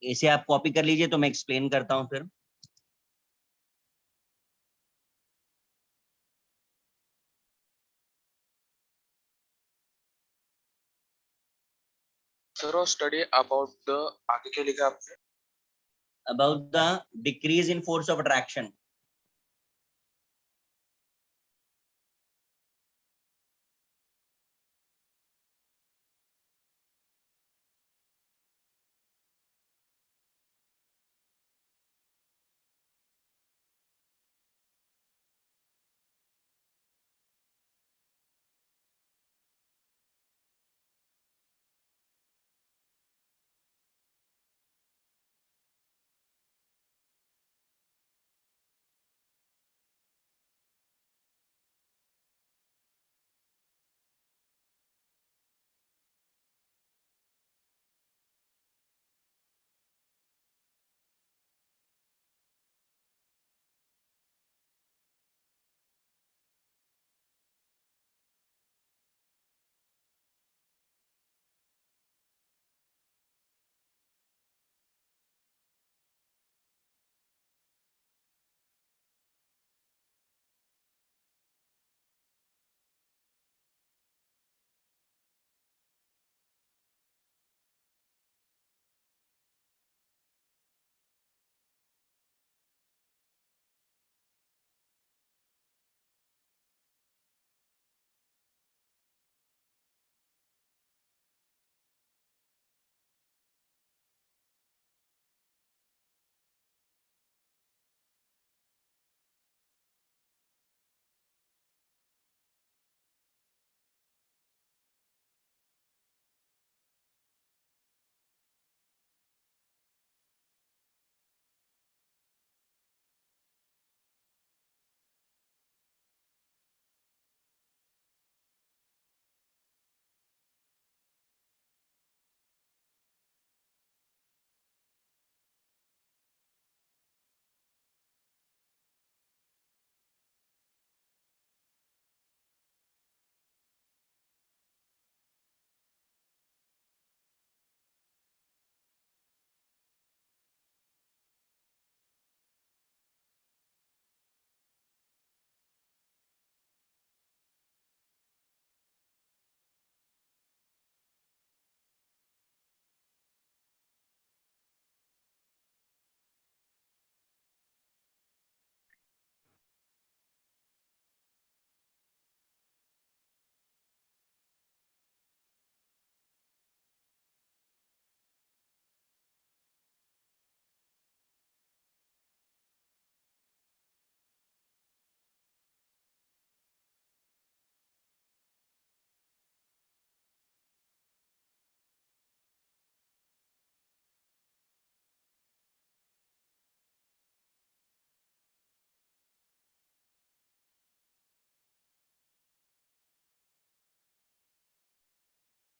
इसे आप कॉपी कर लीजिए, तो मैं एक्सप्लेन करता हूँ फिर। थोरो स्टडी अबाउट द, आगे क्या लिखा आपने? About the decrease in force of attraction.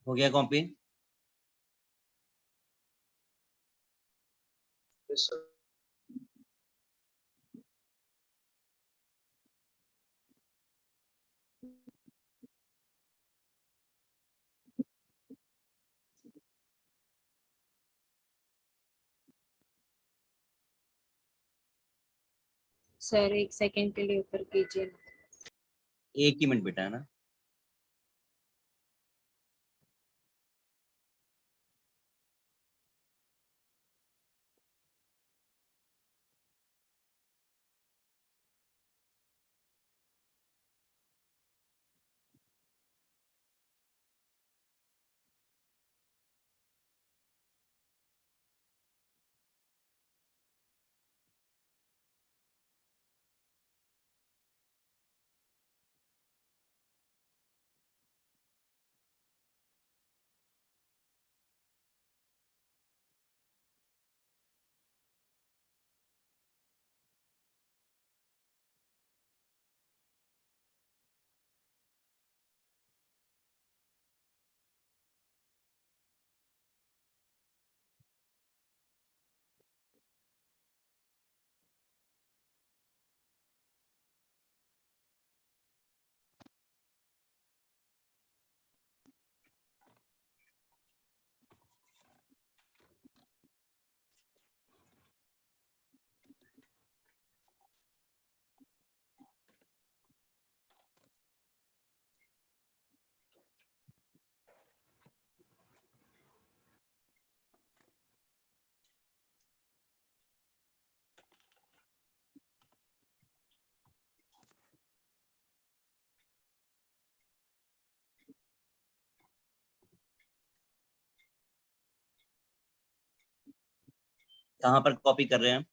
हो गया कॉपी? Yes, sir. सर एक सेकंड के लिए ऊपर कीजिए ना। 1 ही मिनट बेटा, है ना। कहाँ पर कॉपी कर रहे हैं?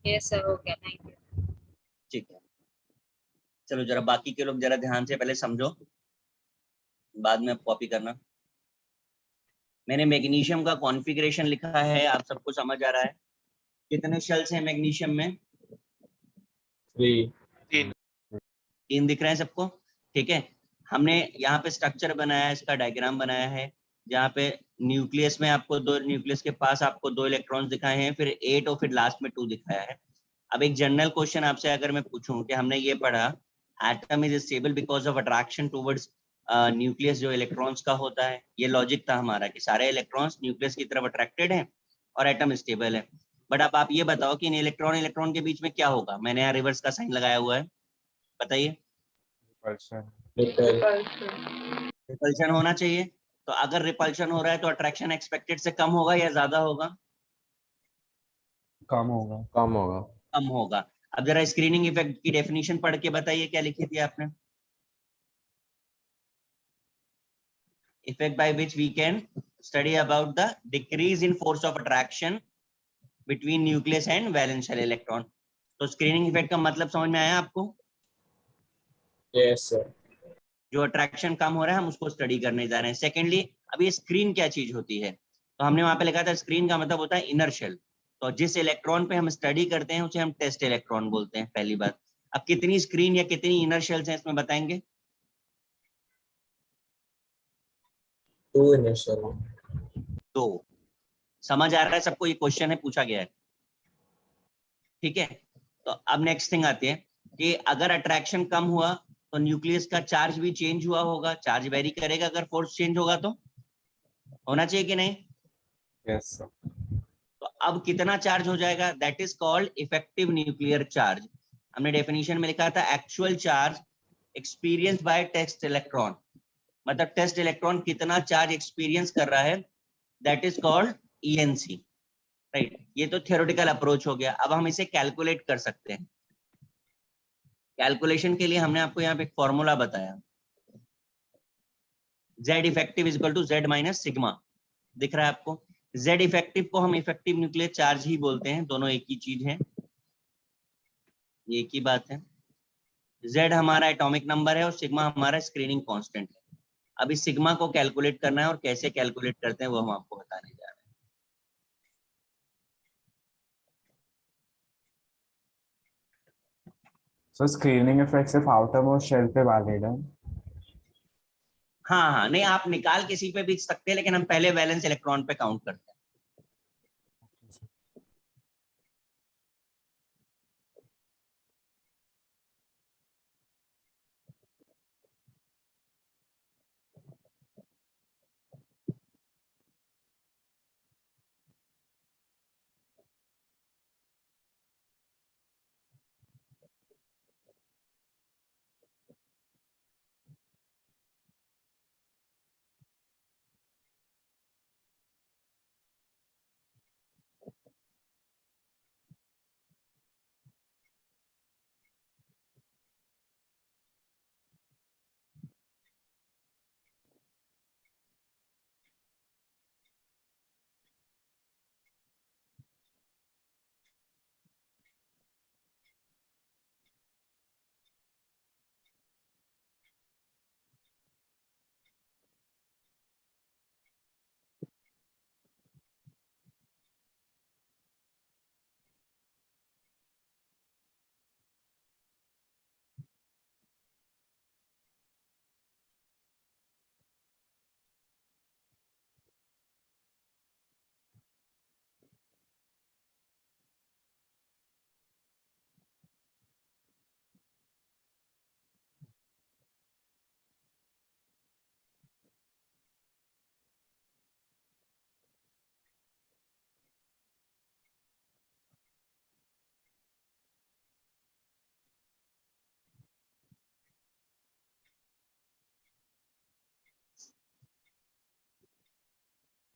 यस सर, हो गया, थैंक यू। ठीक है, चलो जरा बाकी के लोग जरा ध्यान से पहले समझो, बाद में कॉपी करना। मैंने मैग्नीशियम का कॉन्फ़िगरेशन लिखा है, आप सबको समझ आ रहा है? कितने शेल्स हैं मैग्नीशियम में? 3. 3. 3 दिख रहे हैं सबको? ठीक है, हमने यहाँ पे स्ट्रक्चर बनाया है, इसका डायग्राम बनाया है, जहाँ पे न्यूक्लियस में आपको दो, न्यूक्लियस के पास आपको 2 इलेक्ट्रॉन्स दिखाए हैं, फिर 8 और फिर लास्ट में 2 दिखाया है। अब एक जनरल क्वेश्चन आपसे अगर मैं पूछूं कि हमने ये पढ़ा, atom is stable because of attraction towards nucleus जो इलेक्ट्रॉन्स का होता है, ये लॉजिक था हमारा कि सारे इलेक्ट्रॉन्स न्यूक्लियस की तरफ अट्रैक्टेड हैं और एटम स्टेबल है। बट अब आप ये बताओ कि इन इलेक्ट्रॉन इलेक्ट्रॉन के बीच में क्या होगा? मैंने यहाँ रिवर्स का साइन लगाया हुआ है, बताइए। रिपल्शन होना चाहिए, तो अगर रिपल्शन हो रहा है तो अट्रैक्शन एक्सपेक्टेड से कम होगा या ज्यादा होगा? कम होगा. कम होगा। अब जरा स्क्रीनिंग इफेक्ट की डेफिनेशन पढ़ के बताइए, क्या लिखी थी आपने? Effect by which we can study about the decrease in force of attraction between nucleus and valence shell electron. तो स्क्रीनिंग इफेक्ट का मतलब समझ में आया आपको? Yes sir. जो अट्रैक्शन कम हो रहा है हम उसको स्टडी करने जा रहे हैं। सेकेंडली, अब ये स्क्रीन क्या चीज होती है? तो हमने वहां पे लिखा था स्क्रीन का मतलब होता है इनर शेल। तो जिस इलेक्ट्रॉन पे हम स्टडी करते हैं उसे हम टेस्ट इलेक्ट्रॉन बोलते हैं, पहली बात। अब कितनी स्क्रीन या कितनी इनर शेल्स हैं इसमें बताएंगे? 2 initial. 2। समझ आ रहा है सबको? ये क्वेश्चन है, पूछा गया है, ठीक है। तो अब नेक्स्ट थिंग आती है कि अगर अट्रैक्शन कम हुआ तो न्यूक्लियस का चार्ज भी चेंज हुआ होगा, चार्ज वेरी करेगा अगर फोर्स चेंज होगा तो। होना चाहिए कि नहीं? Yes sir. तो अब कितना चार्ज हो जाएगा? That is called effective nuclear charge. हमने डेफिनेशन में लिखा था actual charge experience by test electron, मतलब टेस्ट इलेक्ट्रॉन कितना चार्ज एक्सपीरियंस कर रहा है, that is called ENC, right. ये तो थियोरेटिकल अप्रोच हो गया। अब हम इसे कैलकुलेट कर सकते हैं। कैलकुलेशन के लिए हमने आपको यहाँ पे एक फॉर्मूला बताया, Z effective is equal to Z minus sigma. दिख रहा है आपको? Z इफेक्टिव को हम इफेक्टिव न्यूक्लियर चार्ज ही बोलते हैं, दोनों एक ही चीज है, ये एक ही बात है। Z हमारा एटॉमिक नंबर है और सिग्मा हमारा स्क्रीनिंग कांस्टेंट है। अब इस सिग्मा को कैलकुलेट करना है और कैसे कैलकुलेट करते हैं वो हम आपको बताने जा रहे हैं। So screening effect सिर्फ outermost shell पे valid है. हाँ हाँ, नहीं आप निकाल किसी पे भी सकते हैं, लेकिन हम पहले वैलेंस इलेक्ट्रॉन पे काउंट करते हैं।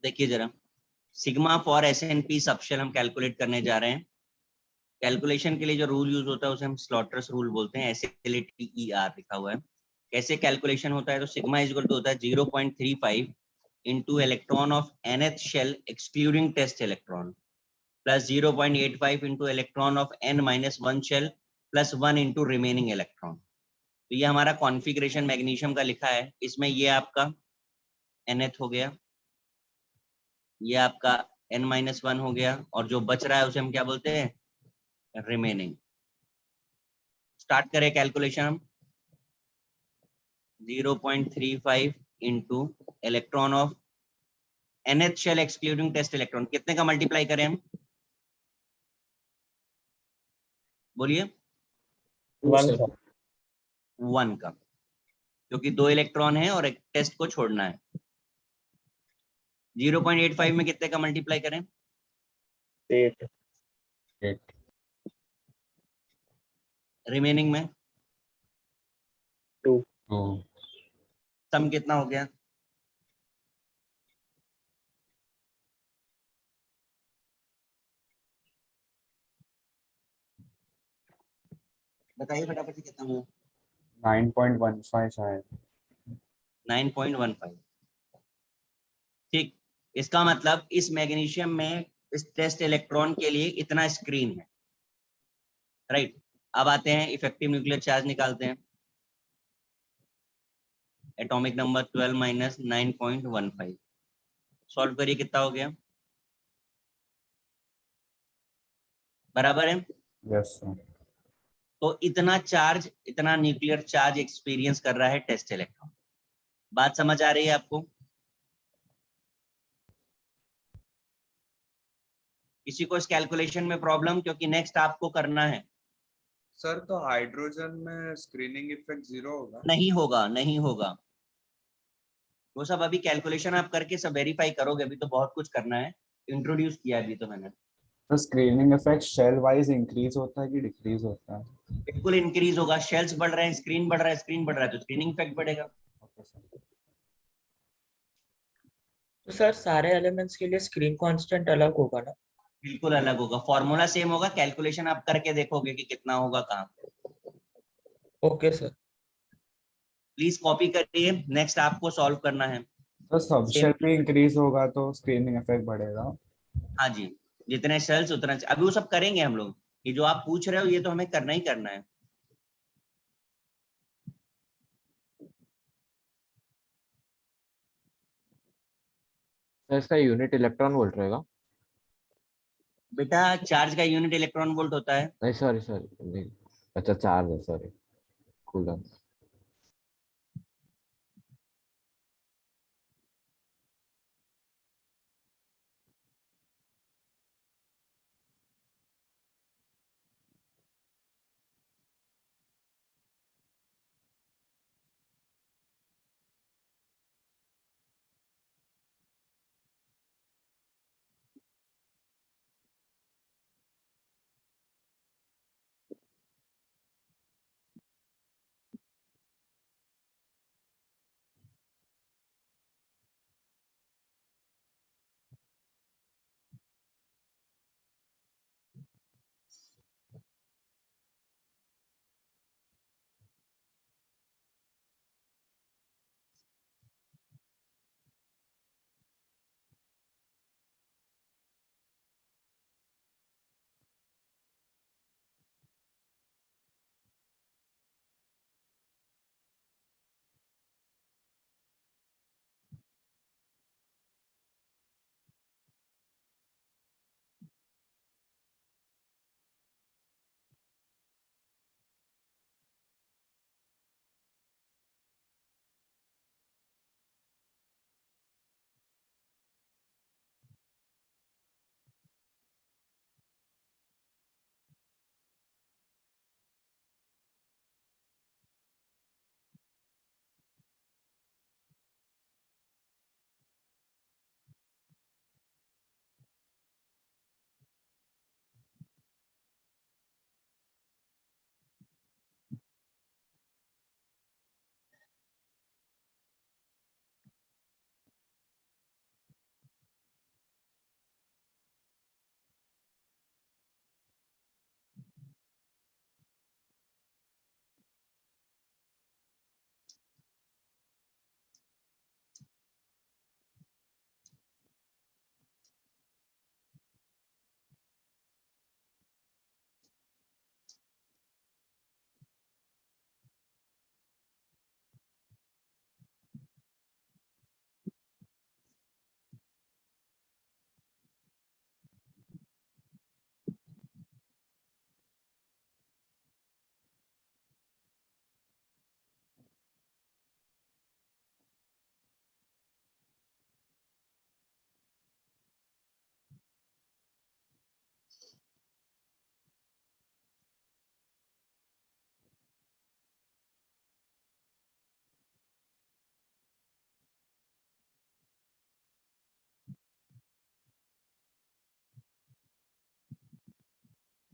देखिए जरा, sigma for S N P subshell हम कैलकुलेट करने जा रहे हैं। कैलकुलेशन के लिए जो रूल यूज होता है उसे हम स्लॉटर्स रूल बोलते हैं, SLATER लिखा हुआ है। कैसे कैलकुलेशन होता है, तो सिग्मा इज इक्वल टू होता है 0.35 into electron of nth shell excluding test electron plus 0.85 into electron of n minus 1 shell plus 1 into remaining electron। तो ये हमारा कॉन्फ़िगरेशन मैग्नीशियम का लिखा है, इसमें ये आपका nth हो गया, ये आपका n minus 1 हो गया, और जो बच रहा है उसे हम क्या बोलते हैं, रिमेनिंग। स्टार्ट करें कैलकुलेशन हम। 0.35 into electron of nth shell excluding test electron, कितने का मल्टीप्लाई करें हम, बोलिए। 1 sir. 1 का, क्योंकि 2 इलेक्ट्रॉन है और एक टेस्ट को छोड़ना है। 0.85 में कितने का मल्टीप्लाई करें, 8 8 रिमेनिंग में 2 2 सम कितना हो गया, बताइए फटाफट से कितना हुआ। 9.15 शायद। 9.15। ठीक, इसका मतलब इस मैग्नीशियम में इस टेस्ट इलेक्ट्रॉन के लिए इतना स्क्रीन है, राइट। अब आते हैं इफेक्टिव न्यूक्लियर चार्ज निकालते हैं। एटॉमिक नंबर 12 माइनस 9.15, सॉल्व करिए कितना हो गया, बराबर है। Yes sir. तो इतना चार्ज, इतना न्यूक्लियर चार्ज एक्सपीरियंस कर रहा है टेस्ट इलेक्ट्रॉन। बात समझ आ रही है आपको? किसी को इस कैलकुलेशन में प्रॉब्लम, क्योंकि नेक्स्ट आपको करना है। सर तो हाइड्रोजन में स्क्रीनिंग इफेक्ट 0 होगा? नहीं होगा, नहीं होगा, वो सब अभी कैलकुलेशन आप करके सब वेरीफाई करोगे, अभी तो बहुत कुछ करना है, इंट्रोड्यूस किया अभी तो मैंने। तो screening effect shell wise increase होता है कि डिक्रीज होता है? बिल्कुल इंक्रीज होगा, शेल्स बढ़ रहे हैं, स्क्रीन बढ़ रहा है, स्क्रीन बढ़ रहा है, तो स्क्रीनिंग इफेक्ट बढ़ेगा। Okay sir. तो सर सारे एलिमेंट्स के लिए स्क्रीन कांस्टेंट अलग होगा ना? बिल्कुल अलग होगा, फॉर्मूला सेम होगा, कैलकुलेशन आप करके देखोगे कि कितना होगा कहाँ पे। Okay sir. प्लीज कॉपी करिए, नेक्स्ट आपको सॉल्व करना है। तो सब शेल भी इंक्रीज होगा तो स्क्रीनिंग इफेक्ट बढ़ेगा? हाँ जी, जितने सेल्स उतना, अभी वो सब करेंगे हम लोग, ये जो आप पूछ रहे हो ये तो हमें करना ही करना है। तो इसका यूनिट इलेक्ट्रॉन वोल्ट रहेगा? बेटा चार्ज का यूनिट इलेक्ट्रॉन वोल्ट होता है। नहीं सॉरी सॉरी नहीं, अच्छा चार्ज है, सॉरी, कूलम।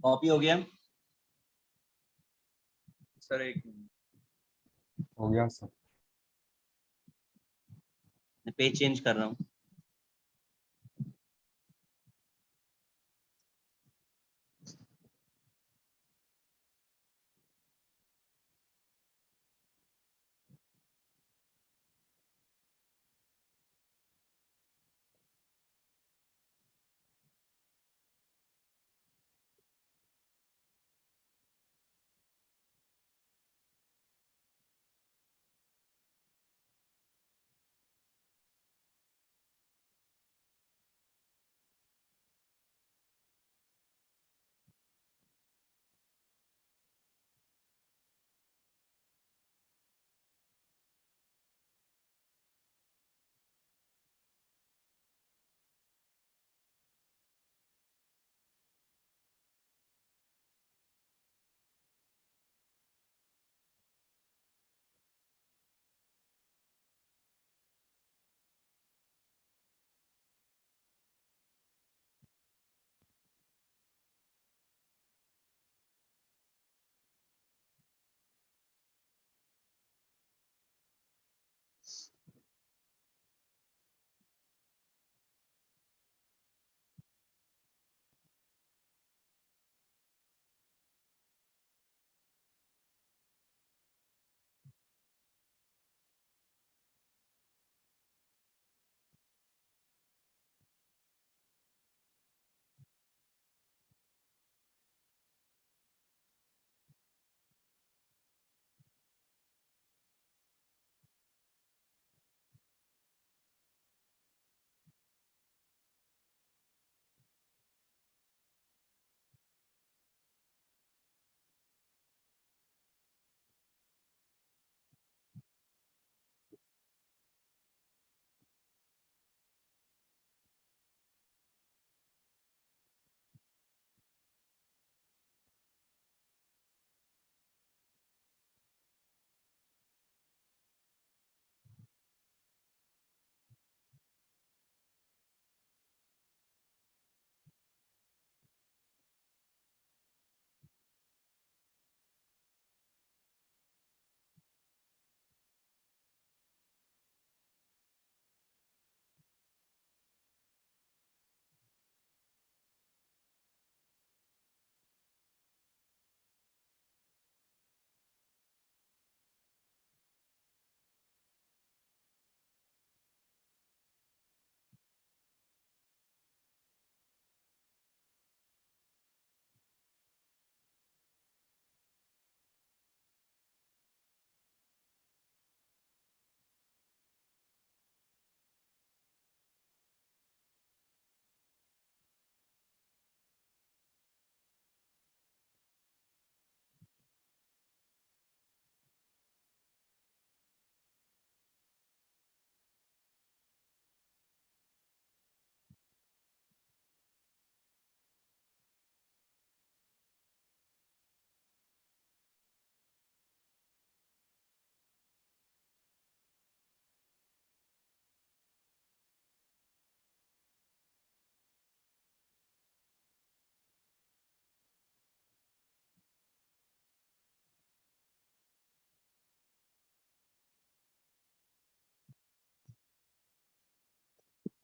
कॉपी हो गया? सर एक मिनट। हो गया सर। पेज चेंज कर रहा हूँ।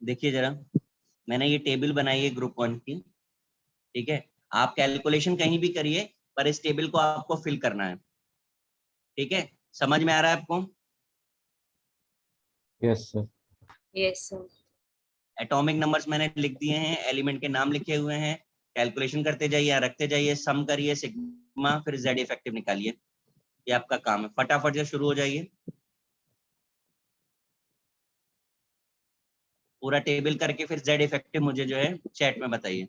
देखिए जरा, मैंने ये टेबल बनाई है ग्रुप 1 की, ठीक है? आप कैलकुलेशन कहीं भी करिए, पर इस टेबल को आपको फिल करना है, ठीक है? समझ में आ रहा है आपको? Yes sir. Yes, sir. Atomic numbers मैंने लिख दिए हैं, एलिमेंट के नाम लिखे हुए हैं, कैलकुलेशन करते जाइए, रखते जाइए, सम करिए, सिग्मा, फिर जेड इफेक्टिव निकालिए। ये आपका काम है, फटाफट से शुरू हो जाइए। पूरा टेबल करके फिर जेड इफेक्टिव मुझे जो है चैट में बताइए।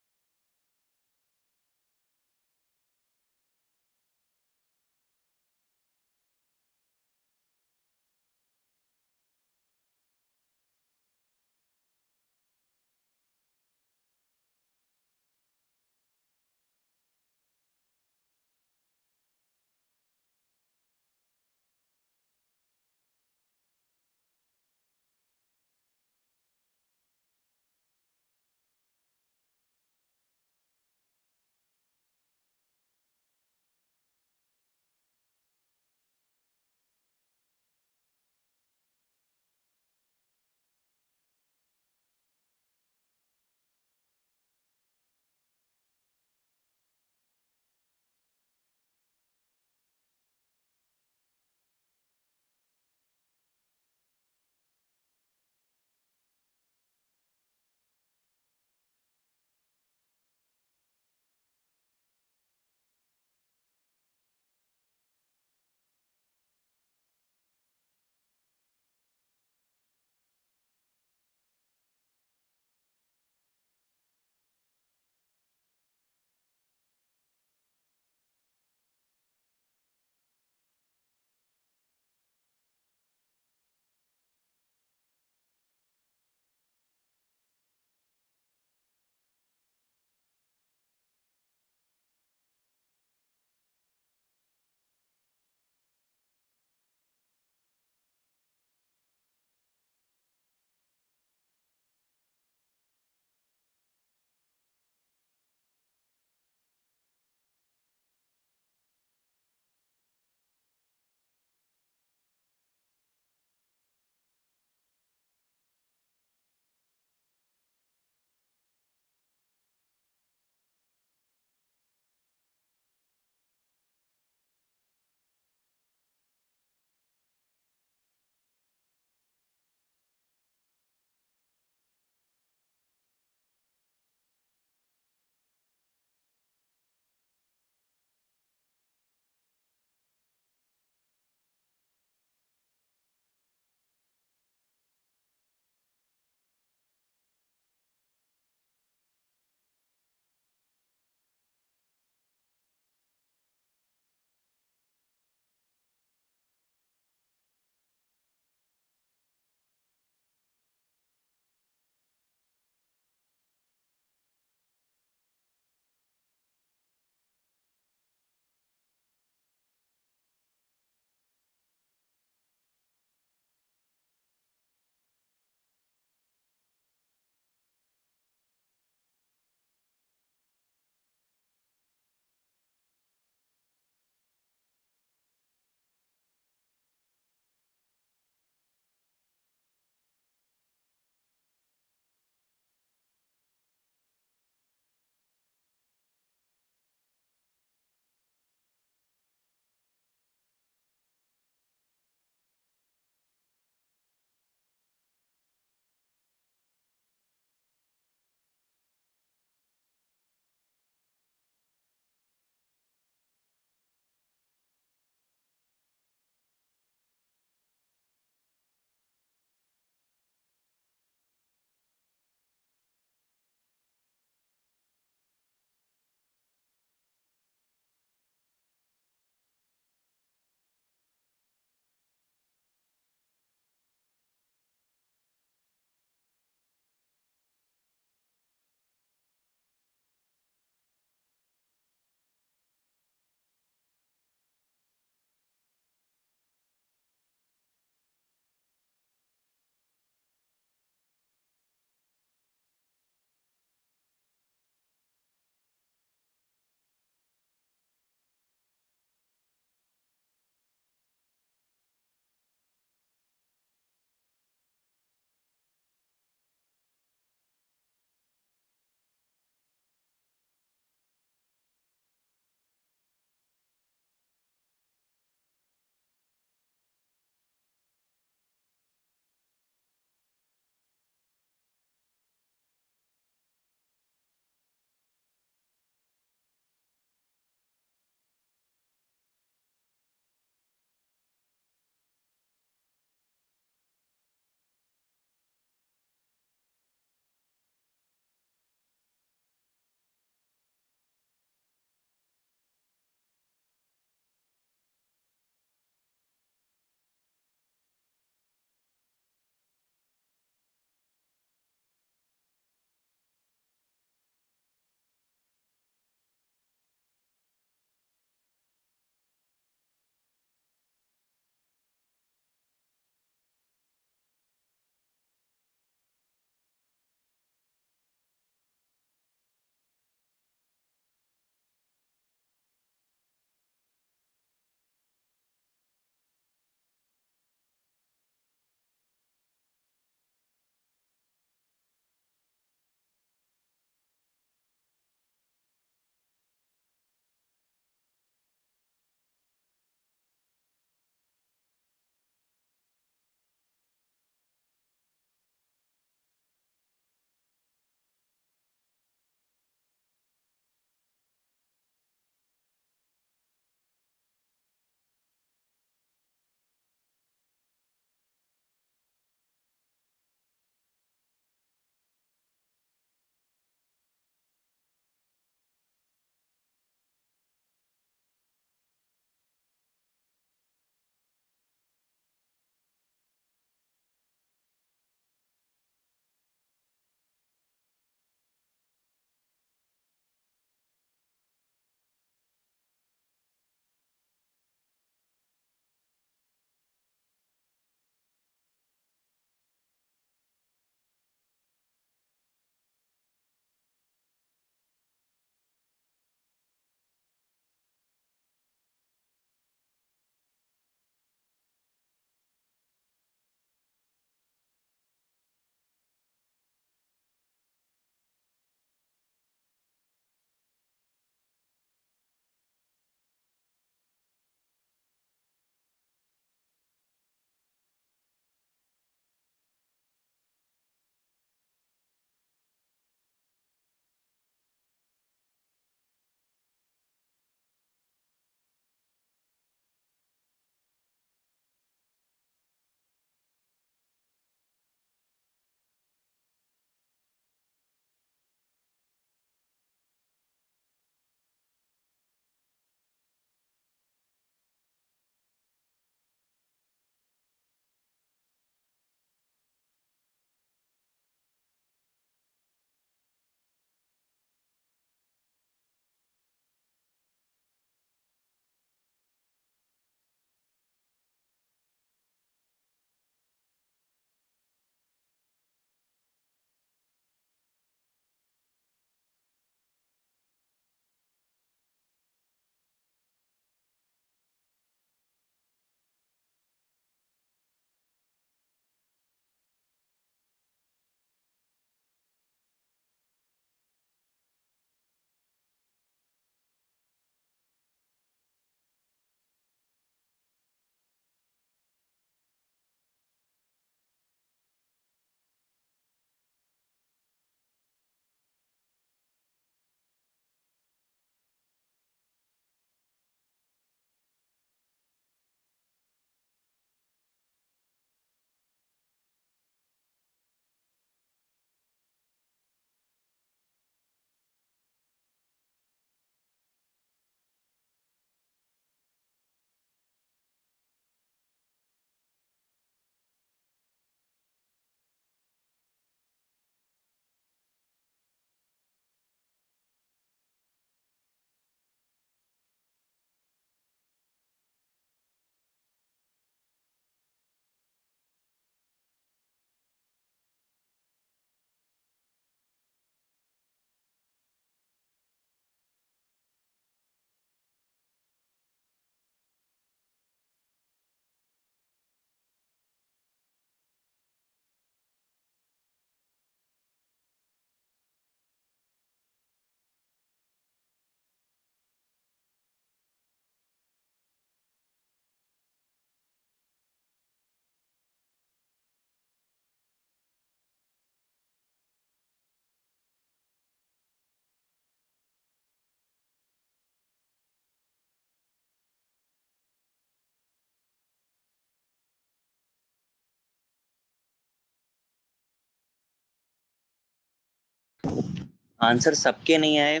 आंसर सबके नहीं आए।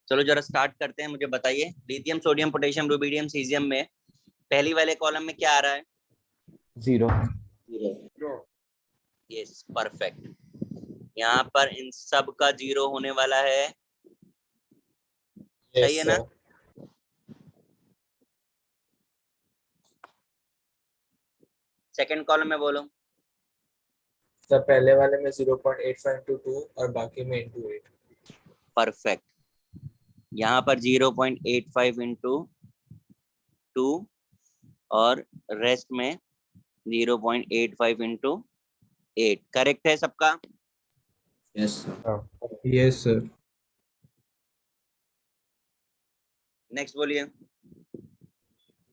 चलो जरा स्टार्ट करते हैं, मुझे बताइए lithium, sodium, potassium, rubidium, caesium में पहली वाले कॉलम में क्या आ रहा है? 0 जीरो। Yes, perfect. यहाँ पर इन सब का 0 होने वाला है, सही है ना? सेकंड कॉलम में बोलो। सर पहले वाले में 0.85 into 2 और बाकी में into 8। परफेक्ट। यहाँ पर 0.85 इंटू 2 और रेस्ट में 0.85 इंटू 8। करेक्ट है सबका? Yes sir. Yes sir. Next बोलिए।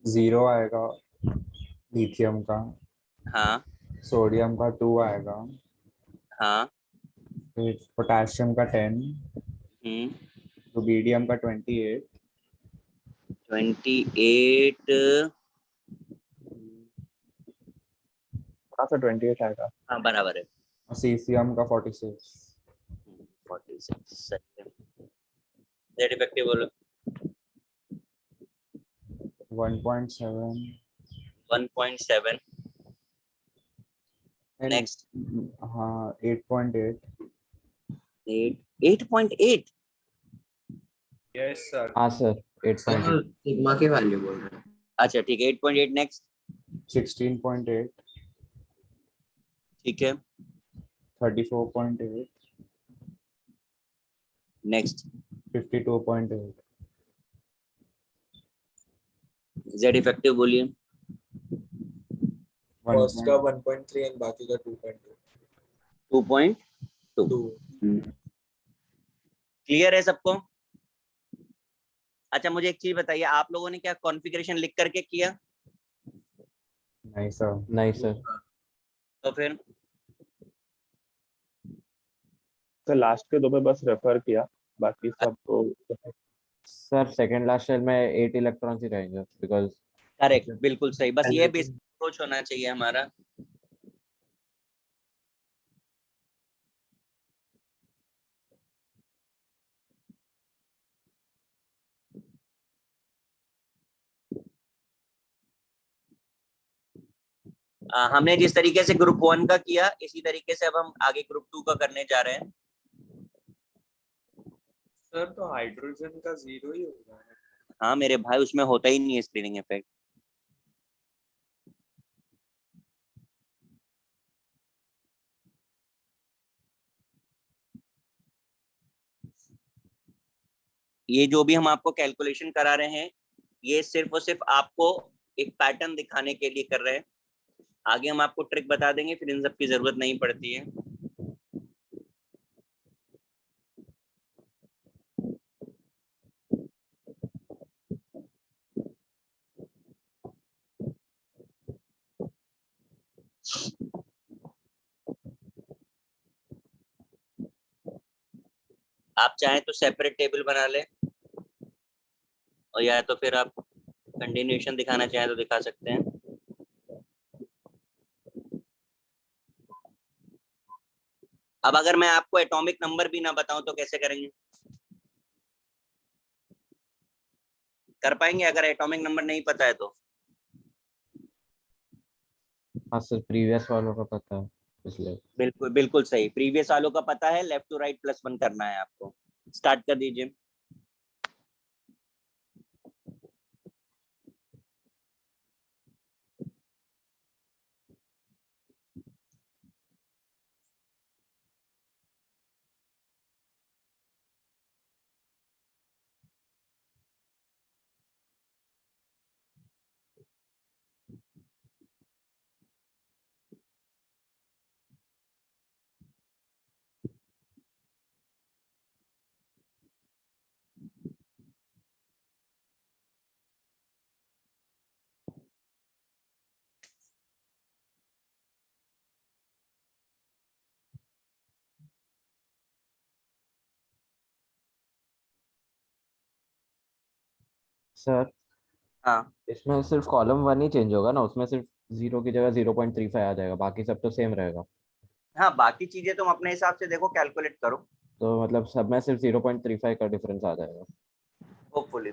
0 आएगा लिथियम का, हाँ सोडियम का 2 आएगा, हाँ। फिर पोटेशियम का 10, रुबिडियम का 28, 28। हाँ सर 28 आएगा, हाँ बराबर है। और सीसियम का 46। 46 सही है। जेड इफेक्टिव बोलो। 1.7। 1.7। नेक्स्ट। हाँ 8.8। 8.8। Yes sir. हाँ सर 8.8 सर सिग्मा की वैल्यू बोल रहे हैं। अच्छा ठीक है, 8.8। नेक्स्ट। 16.8। ठीक है। 34.8। नेक्स्ट। 52.8। जेड इफेक्टिव बोलिए। फर्स्ट का 1.3 और बाकी का 2.2। 2.2। 2। क्लियर है सबको? अच्छा मुझे एक चीज बताइए, आप लोगों ने क्या कॉन्फ़िगरेशन लिख करके किया? नहीं सर। नहीं सर। तो फिर तो लास्ट के 2 पे बस रेफर किया, बाकी सब तो सर सेकंड लास्ट शेल में 8 इलेक्ट्रॉन्स ही रहेंगे बिकॉज करेक्ट, बिल्कुल सही। बस ये बेसिक अप्रोच होना चाहिए हमारा। हमने जिस तरीके से ग्रुप 1 का किया, इसी तरीके से अब हम आगे ग्रुप 2 का करने जा रहे हैं। सर तो हाइड्रोजन का 0 ही होगा। हाँ मेरे भाई, उसमें होता ही नहीं है स्क्रीनिंग इफेक्ट। ये जो भी हम आपको कैलकुलेशन करा रहे हैं, ये सिर्फ और सिर्फ आपको एक पैटर्न दिखाने के लिए कर रहे हैं। आगे हम आपको ट्रिक बता देंगे, फिर इन सब की जरूरत नहीं पड़ती है। आप चाहें तो सेपरेट टेबल बना लें, और या तो फिर आप कंटिन्यूएशन दिखाना चाहें तो दिखा सकते हैं। अब अगर मैं आपको एटॉमिक नंबर भी ना बताऊं तो कैसे करेंगे? कर पाएंगे अगर एटॉमिक नंबर नहीं पता है तो? हाँ सर प्रीवियस वालों का पता है इसलिए। बिल्कुल बिल्कुल सही, प्रीवियस वालों का पता है। लेफ्ट टू राइट +1 करना है आपको। स्टार्ट कर दीजिए। सर हाँ इसमें सिर्फ कॉलम 1 ही चेंज होगा ना, उसमें सिर्फ 0 की जगह 0.35 आ जाएगा, बाकी सब तो सेम रहेगा। हाँ, बाकी चीजें तुम अपने हिसाब से देखो, कैलकुलेट करो। तो मतलब सब में सिर्फ 0.35 का डिफरेंस आ जाएगा। होपफुली।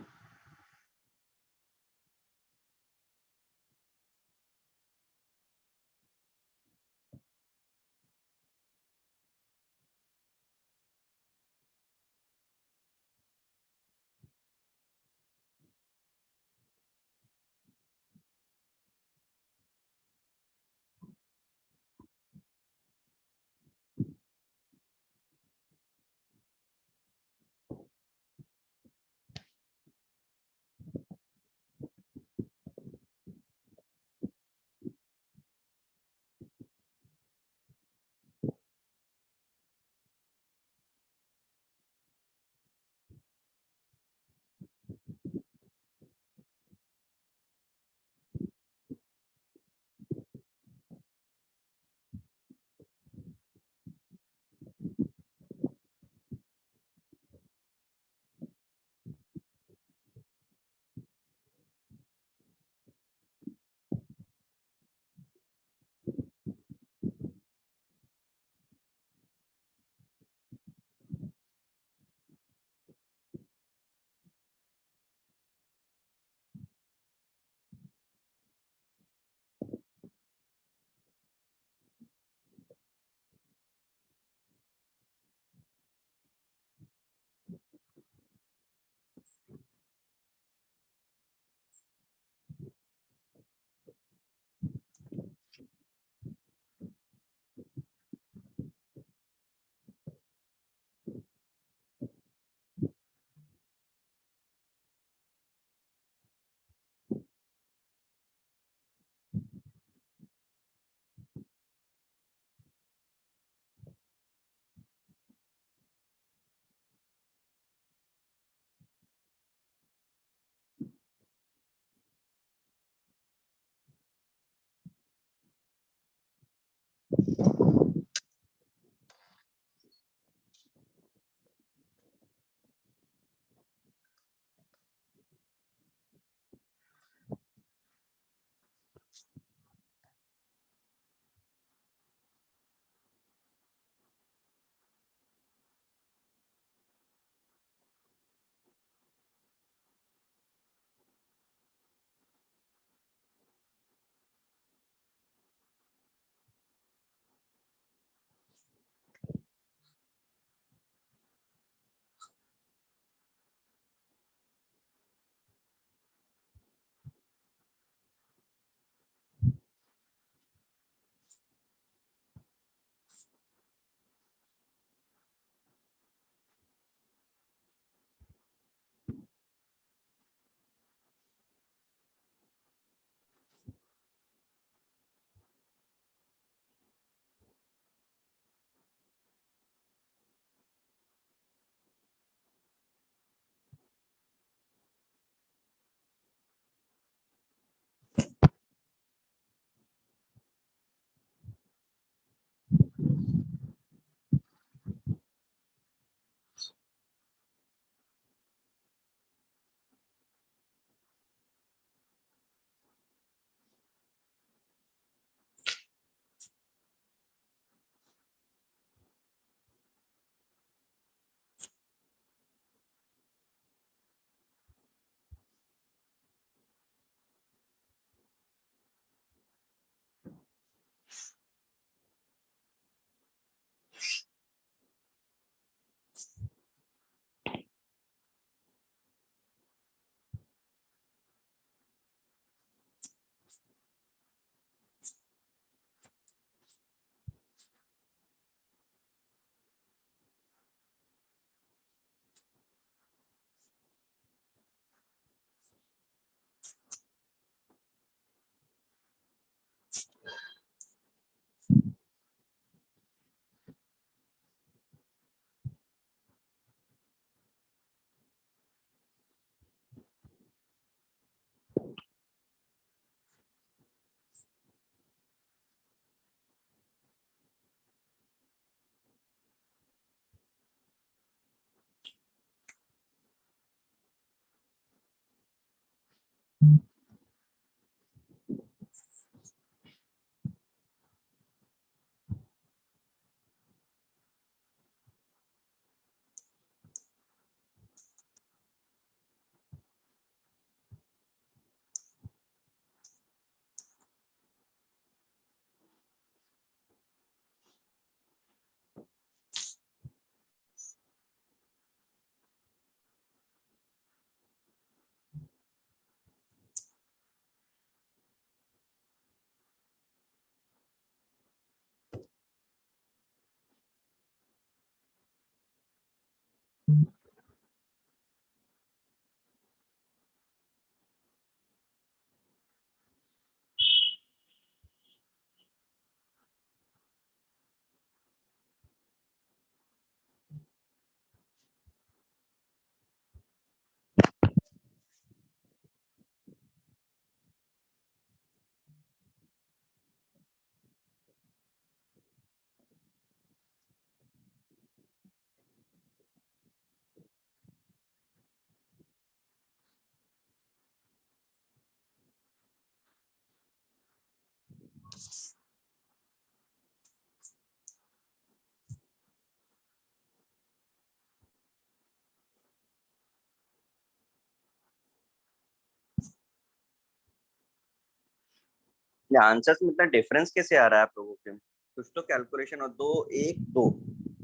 आंसर्स में इतना डिफरेंस कैसे आ रहा है आप लोगों के? कुछ तो कैलकुलेशन, और दो, एक, दो,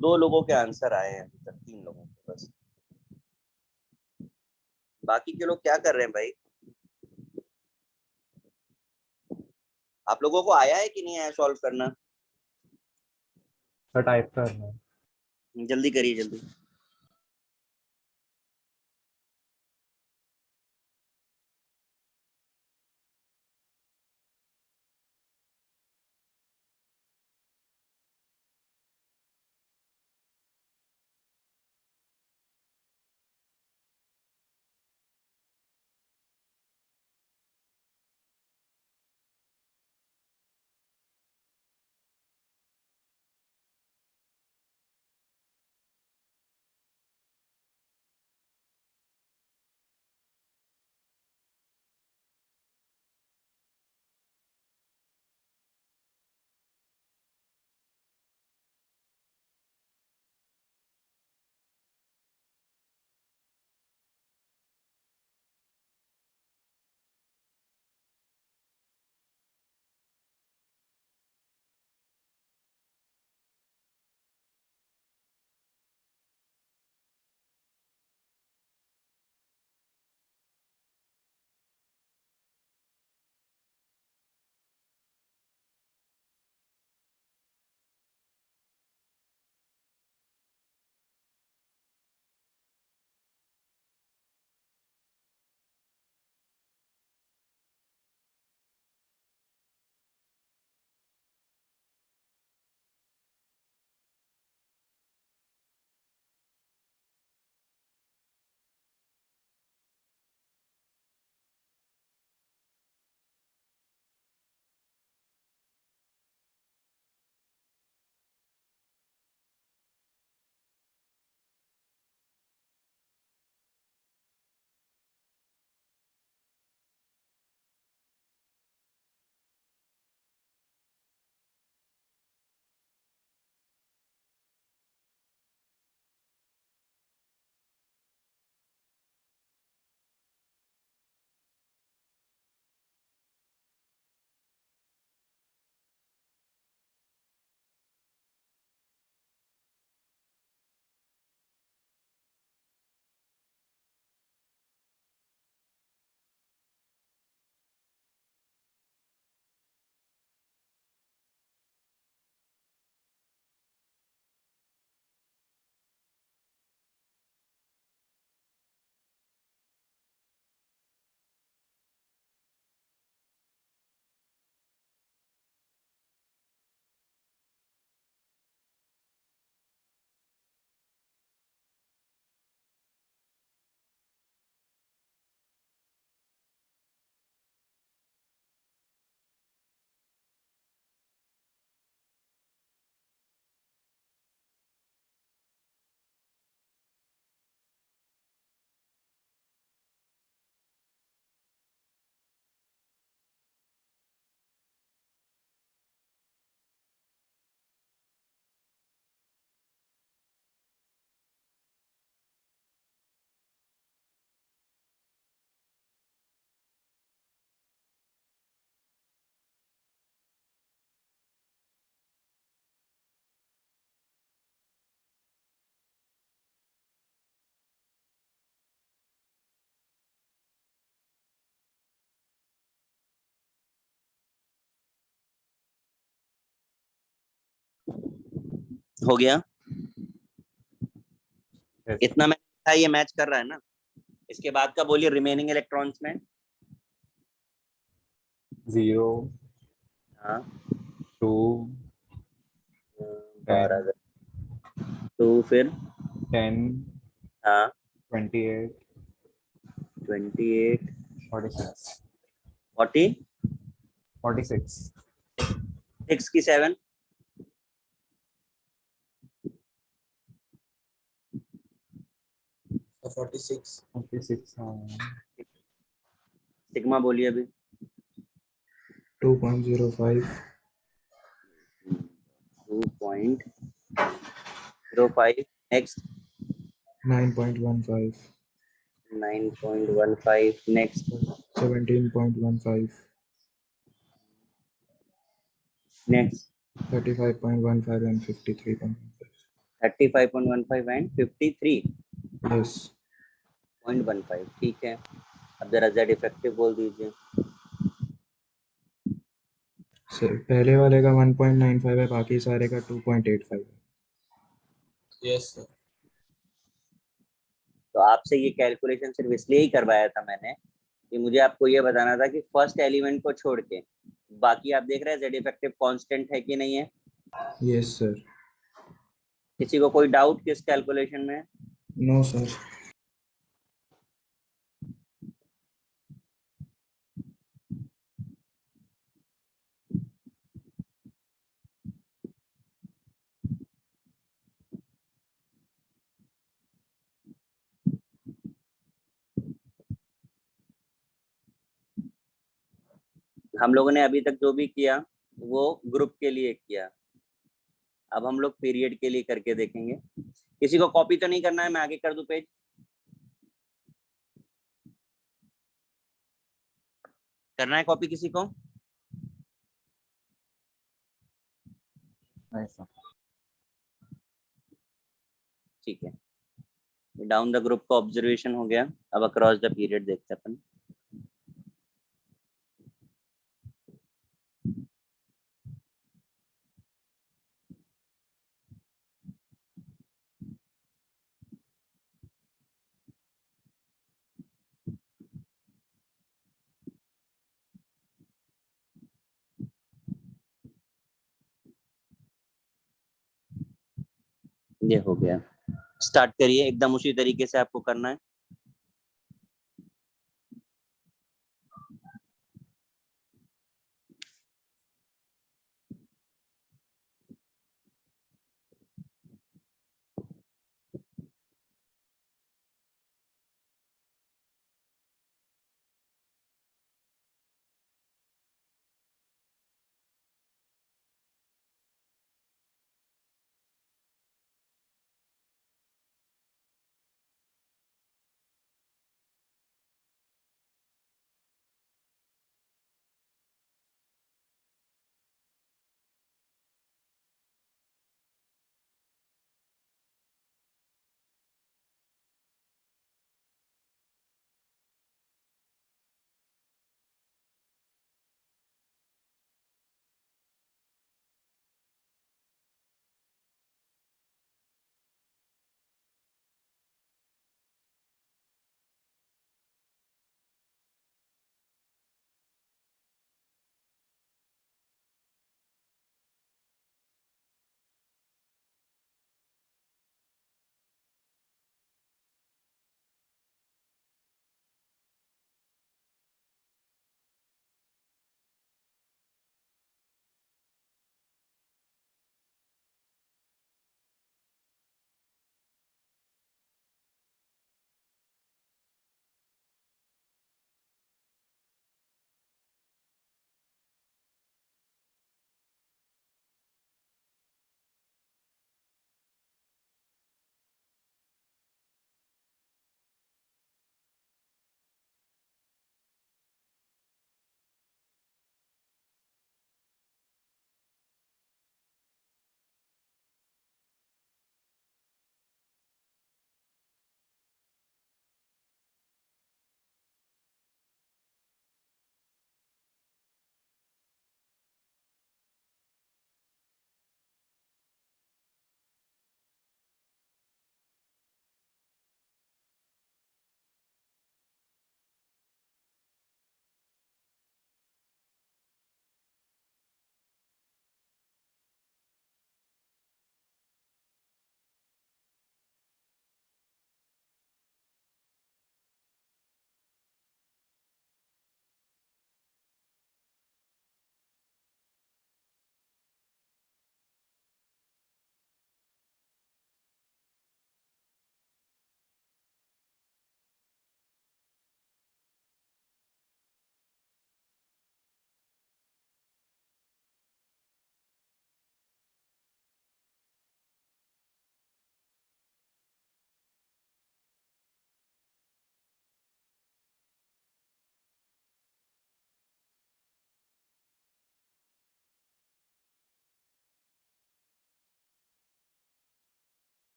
दो लोगों के आंसर आए हैं अभी तक, 3 लोगों के बस। बाकी के लोग क्या कर रहे हैं भाई? आप लोगों को आया है कि नहीं आया सॉल्व करना? सर टाइप करना है। जल्दी करिए, जल्दी। हो गया? इतना मैंने लिखा है, ये मैच कर रहा है ना? इसके बाद का बोलिए रिमेनिंग इलेक्ट्रॉन्स में। 0, हाँ 2, 12 2 फिर 10, हाँ 28, 28 46, 40 46, 6 की 7 46 46, हाँ सिग्मा बोलिए अभी। 2.05 2.05 next 9.15 9.15 next 17.15 next 35.15 and 53.15 35.15 and 53.15 yes ठीक है। अब जरा जेड इफेक्टिव बोल दीजिए। सर पहले वाले का 1.95 है, बाकी सारे का 2.85 है। Yes sir. तो आपसे ये कैलकुलेशन सिर्फ इसलिए ही करवाया था मैंने कि मुझे आपको ये बताना था कि फर्स्ट एलिमेंट को छोड़ के बाकी आप देख रहे हैं जेड इफेक्टिव कांस्टेंट है कि नहीं है। Yes sir. किसी को कोई डाउट किस कैलकुलेशन में? No sir. हम लोगों ने अभी तक जो भी किया वो ग्रुप के लिए किया, अब हम लोग पीरियड के लिए करके देखेंगे। किसी को कॉपी तो नहीं करना है? मैं आगे कर दूं पेज? करना है कॉपी किसी को? ऐसा ठीक है, डाउन द ग्रुप का ऑब्जर्वेशन हो गया। अब अक्रॉस द पीरियड देखते हैं अपन। ये हो गया, स्टार्ट करिए। एकदम उसी तरीके से आपको करना है।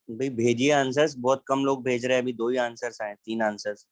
भाई भेजिए आंसर्स, बहुत कम लोग भेज रहे हैं, अभी 2 ही आंसर्स आए, 3 आंसर्स।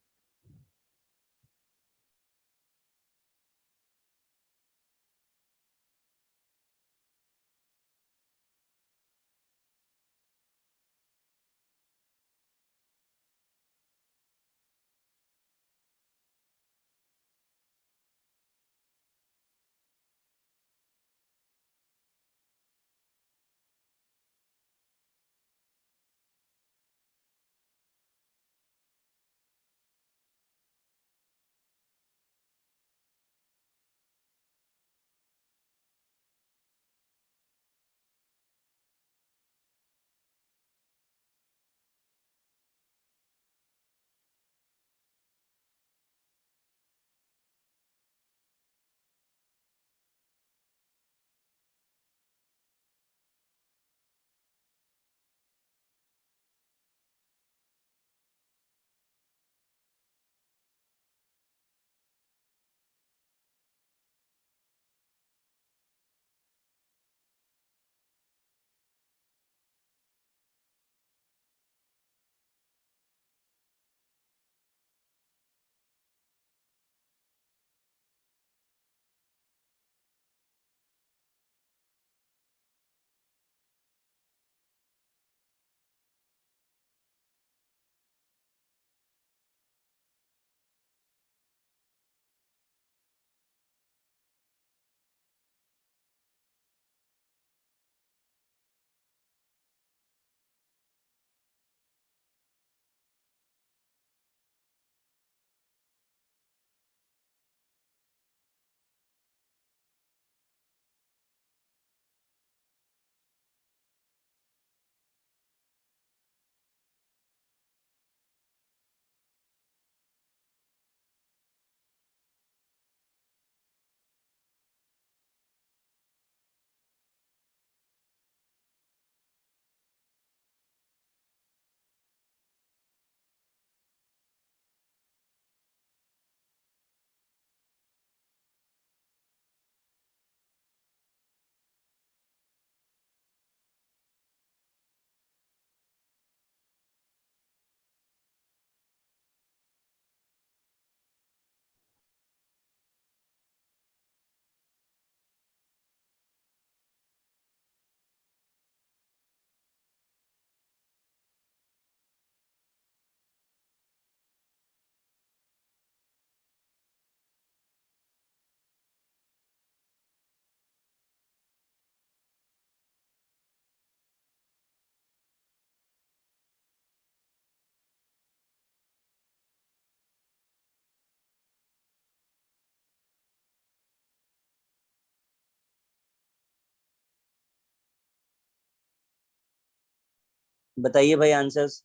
बताइए भाई आंसर्स।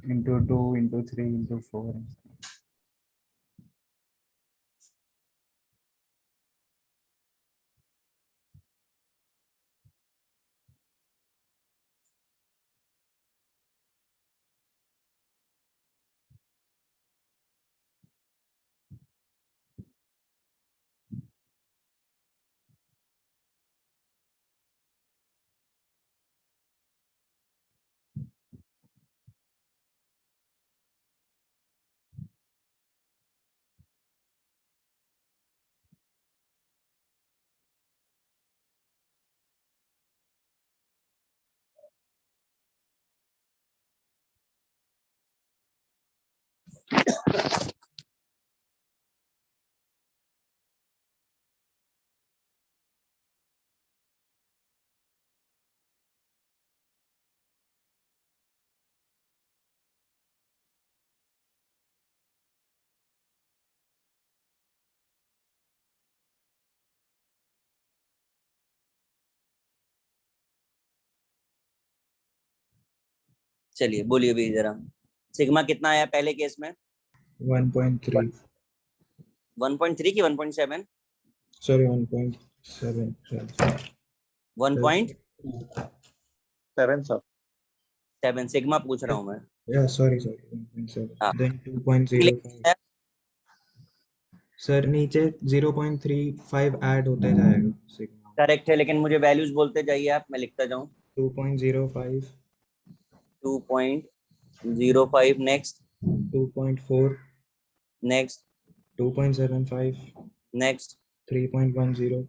into 2 into 3 into 4. चलिए बोलिए भी जरा, सिग्मा कितना आया पहले केस में? 1.3 1.3 की 1.7? sorry 1.7 1.7 7 sir. 7 सिग्मा पूछ रहा हूँ मैं। Yeah, sorry, 1.7. हाँ। Then 2.05. सर नीचे 0.35 ऐड होते जाएगा सिग्मा। करेक्ट है, लेकिन मुझे वैल्यूज बोलते जाइए आप, मैं लिखता जाऊँ। 2.05, 2.05 next 2.4, next 2.75, next 3.10,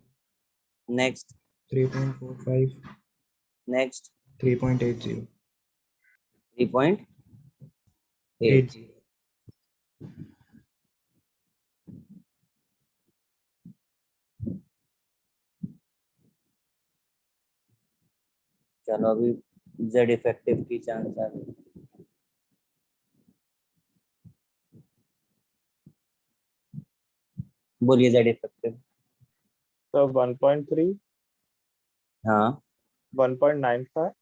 next 3.45, next 3.80. 3.8। चलो अभी जेड इफेक्टिव की चांस आ गई। बोलिए जेड इफेक्टिव। तो 1.3, हाँ। 1.95,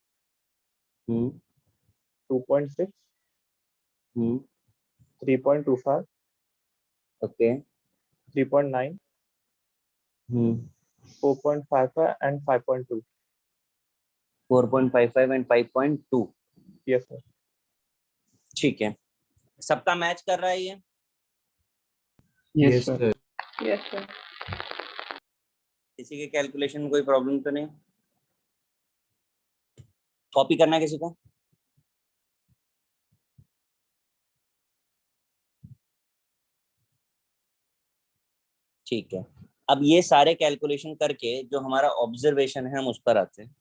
2.6, 3.25, okay. 3.9, 4.55 and 5.2. 4.55 and 5.2। Yes sir. ठीक है, सबका मैच कर रहा है ये? Yes sir. Yes sir. किसी के कैलकुलेशन में कोई प्रॉब्लम तो नहीं? कॉपी करना है किसी को? ठीक है, अब ये सारे कैलकुलेशन करके जो हमारा ऑब्जर्वेशन है हम उस पर आते हैं।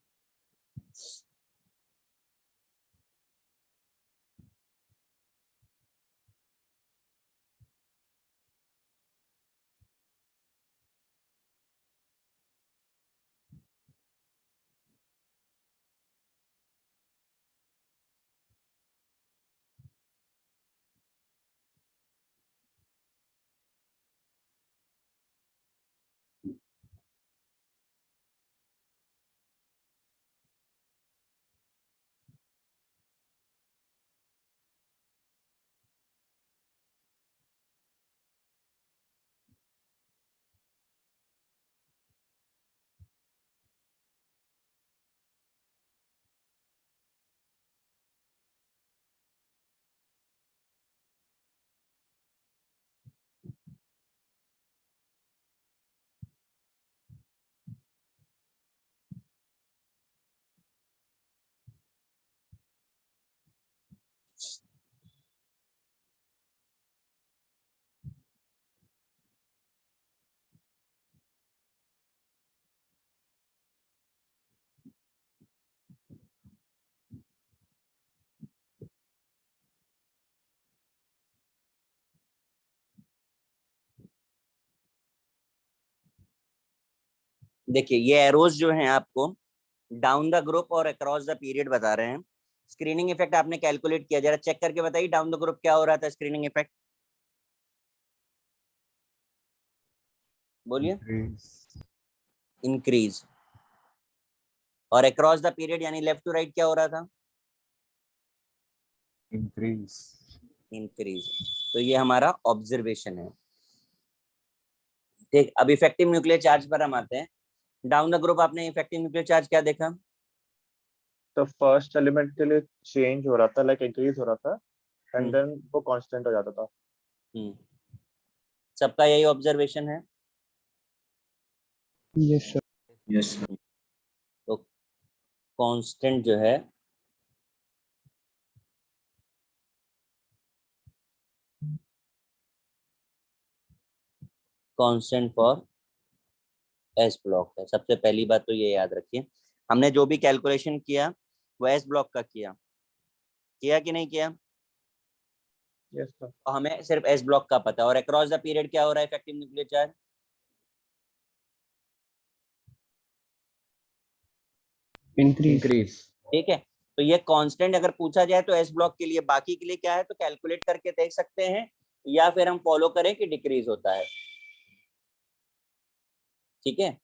देखिए ये एरोज जो हैं आपको डाउन द ग्रुप और अक्रॉस द पीरियड बता रहे हैं। स्क्रीनिंग इफेक्ट आपने कैलकुलेट किया, जरा चेक करके बताइए डाउन द ग्रुप क्या हो रहा था स्क्रीनिंग इफेक्ट, बोलिए। इंक्रीज। और अक्रॉस द पीरियड यानी लेफ्ट टू राइट क्या हो रहा था? इंक्रीज। इंक्रीज। तो ये हमारा ऑब्जर्वेशन है। ठीक, अब इफेक्टिव न्यूक्लियर चार्ज पर हम आते हैं। डाउन द ग्रुप आपने इफेक्टिव न्यूक्लियर चार्ज क्या देखा? तो फर्स्ट एलिमेंट के लिए चेंज हो रहा था, लाइक इंक्रीज हो रहा था, एंड देन वो कांस्टेंट हो जाता था। सबका यही ऑब्जर्वेशन है? Yes sir. Yes sir. तो कांस्टेंट जो है कांस्टेंट फॉर एस ब्लॉक है। सबसे पहली बात तो ये याद रखिए, हमने जो भी कैलकुलेशन किया वो एस ब्लॉक का किया कि नहीं किया? Yes sir. तो हमें सिर्फ एस ब्लॉक का पता है। और अक्रॉस द पीरियड क्या हो रहा है इफेक्टिव न्यूक्लियर चार्ज? इंक्रीज। ठीक है, तो ये कांस्टेंट अगर पूछा जाए तो एस ब्लॉक के लिए, बाकी के लिए क्या है तो कैलकुलेट करके देख सकते हैं, या फिर हम फॉलो करें कि डिक्रीज होता है। ठीक है,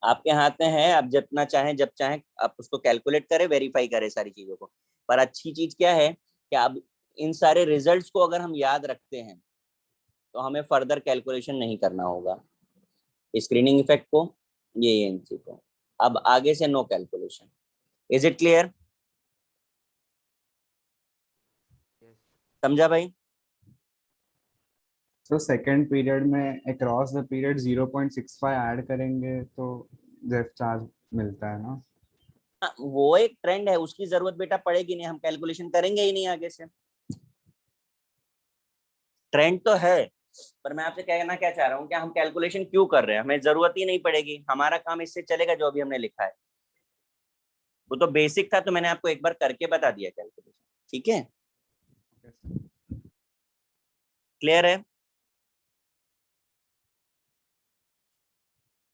आपके हाथ में है, आप जितना चाहें जब चाहें आप उसको कैलकुलेट करें, वेरीफाई करें सारी चीजों को। पर अच्छी चीज क्या है कि अब इन सारे रिजल्ट्स को अगर हम याद रखते हैं तो हमें फर्दर कैलकुलेशन नहीं करना होगा, स्क्रीनिंग इफेक्ट को, ये एनसी को। अब आगे से no calculation. Is it clear? समझा भाई? तो सेकंड पीरियड में अक्रॉस द पीरियड 0.65 ऐड करेंगे तो जेफ चार्ज मिलता है ना? हाँ, वो एक ट्रेंड है, उसकी जरूरत बेटा पड़ेगी नहीं, हम कैलकुलेशन करेंगे ही नहीं आगे से। ट्रेंड तो है, पर मैं आपसे कहना क्या चाह रहा हूँ कि हम कैलकुलेशन क्यों कर रहे हैं, हमें जरूरत ही नहीं पड़ेगी, हमारा काम इससे चलेगा जो अभी हमने लिखा है। वो तो बेसिक था, तो मैंने आपको एक बार करके बता दिया कैलकुलेशन। ठीक है, क्लियर है?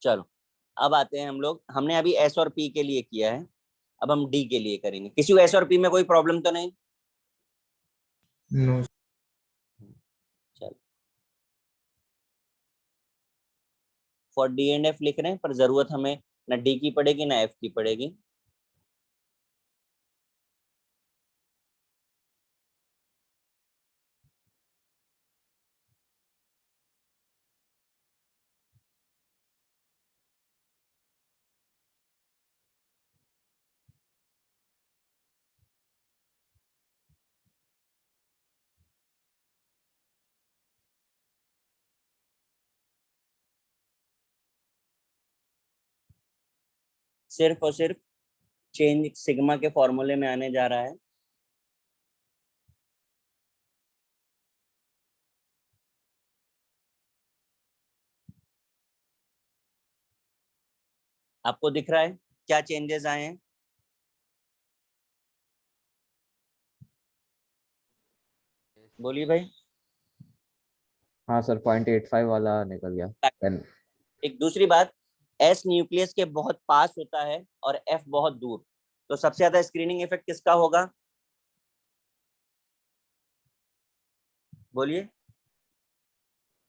चलो अब आते हैं हम लोग, हमने अभी एस और पी के लिए किया है, अब हम डी के लिए करेंगे। किसी को एस और पी में कोई प्रॉब्लम तो नहीं? नो चलो, फॉर डी एंड एफ लिख रहे हैं, पर जरूरत हमें ना डी की पड़ेगी ना एफ की पड़ेगी। सिर्फ और सिर्फ चेंज सिग्मा के फॉर्मूले में आने जा रहा है। आपको दिख रहा है क्या चेंजेस आए हैं? बोलिए भाई। हाँ सर 0.85 वाला निकल गया। Then एक दूसरी बात, एस न्यूक्लियस के बहुत पास होता है और एफ बहुत दूर, तो सबसे ज्यादा स्क्रीनिंग इफेक्ट किसका होगा? बोलिए।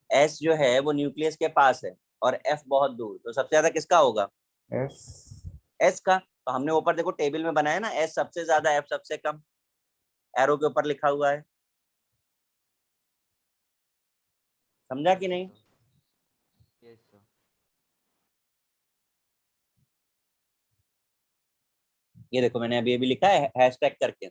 एस जो है वो न्यूक्लियस के पास है और एफ बहुत दूर, तो सबसे ज्यादा किसका होगा? एस। एस का। तो हमने ऊपर देखो टेबल में बनाया ना, एस सबसे ज्यादा एफ सबसे कम, एरो के ऊपर लिखा हुआ है। समझा कि नहीं? ये देखो मैंने अभी अभी लिखा है हैशटैग करके,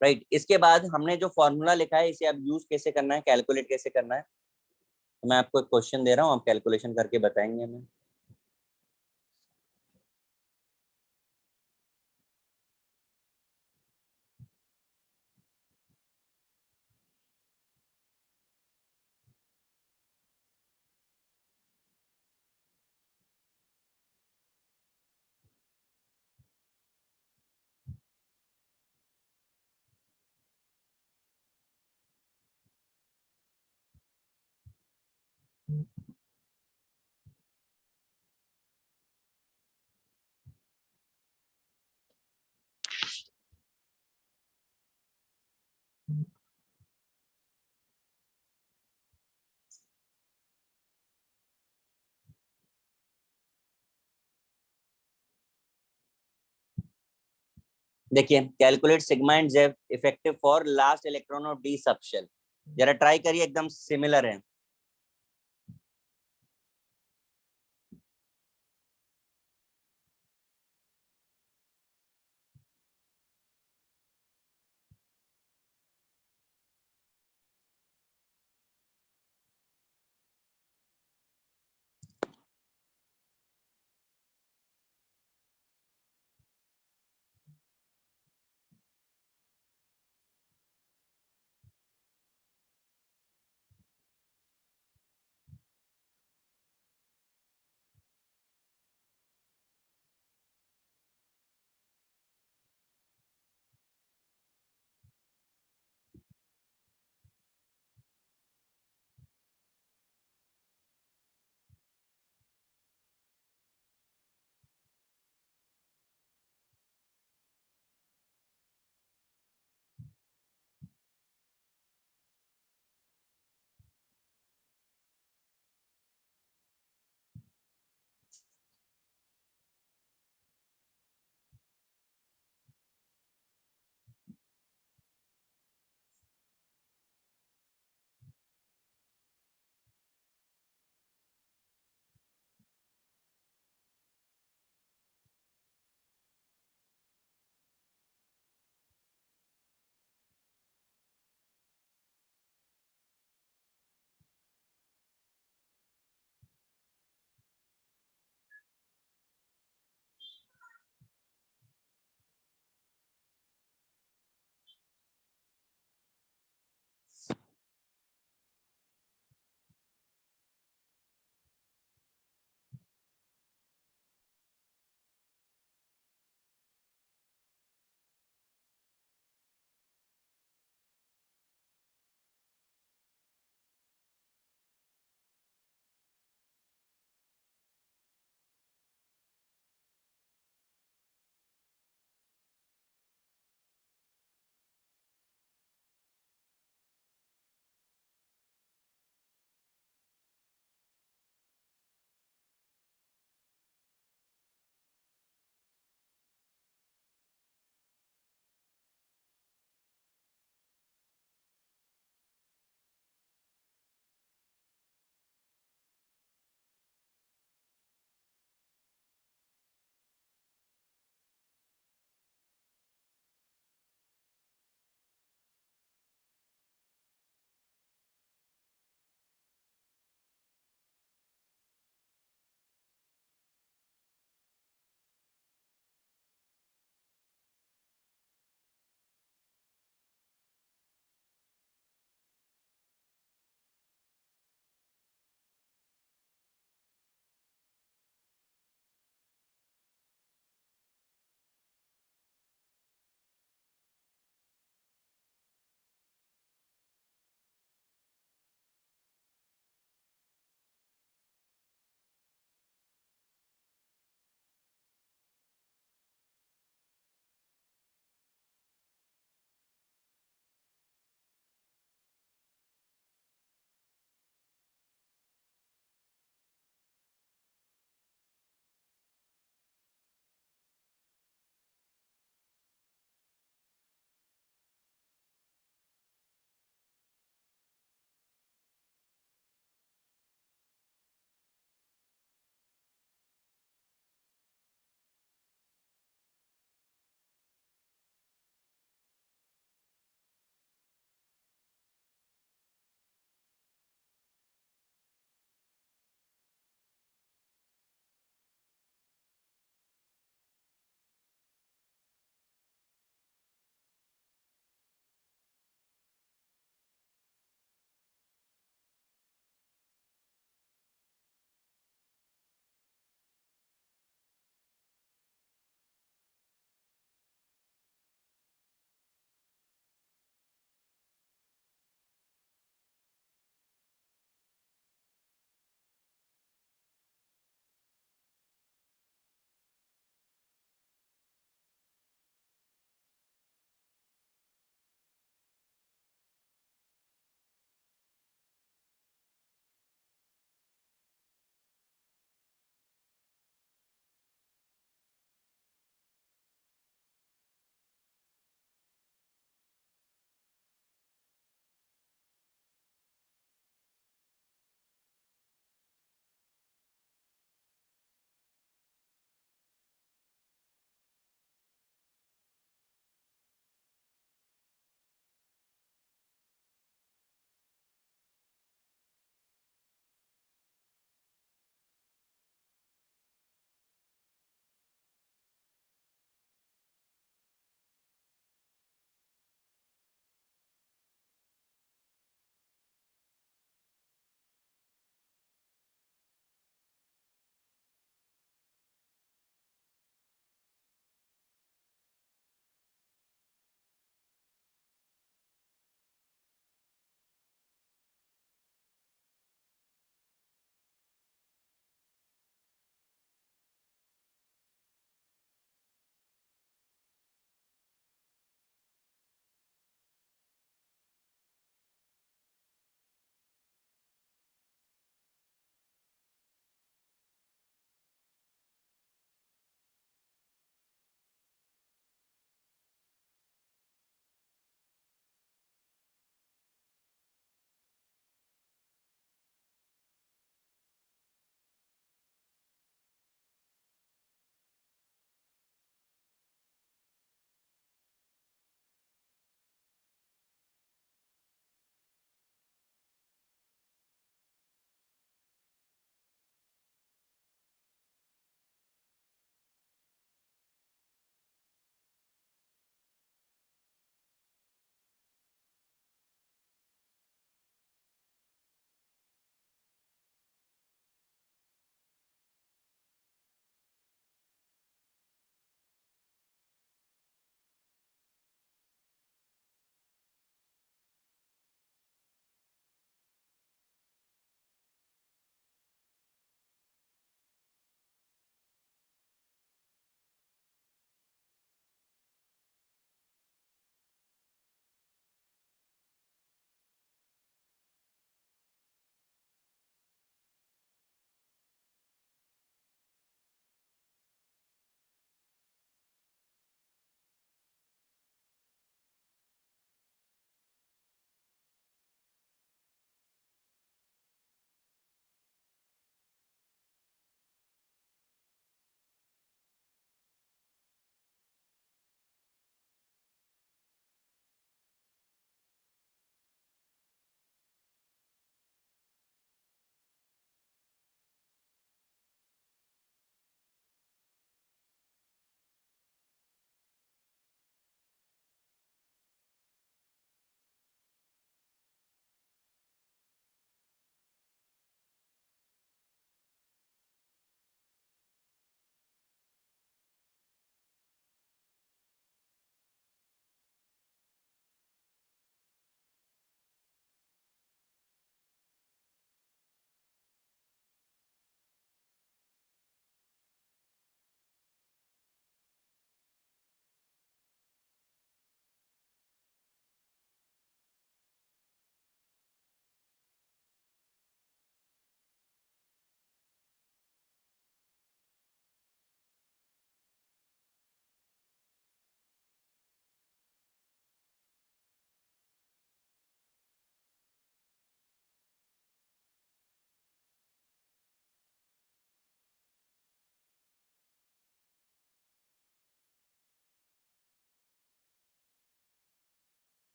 राइट। इसके बाद हमने जो फॉर्मूला लिखा है इसे अब यूज कैसे करना है, कैलकुलेट कैसे करना है, तो मैं आपको एक क्वेश्चन दे रहा हूँ, आप कैलकुलेशन करके बताएंगे हमें। देखिए, calculate sigma and Z effective for last electron of D subshell. जरा ट्राई करिए, एकदम सिमिलर है।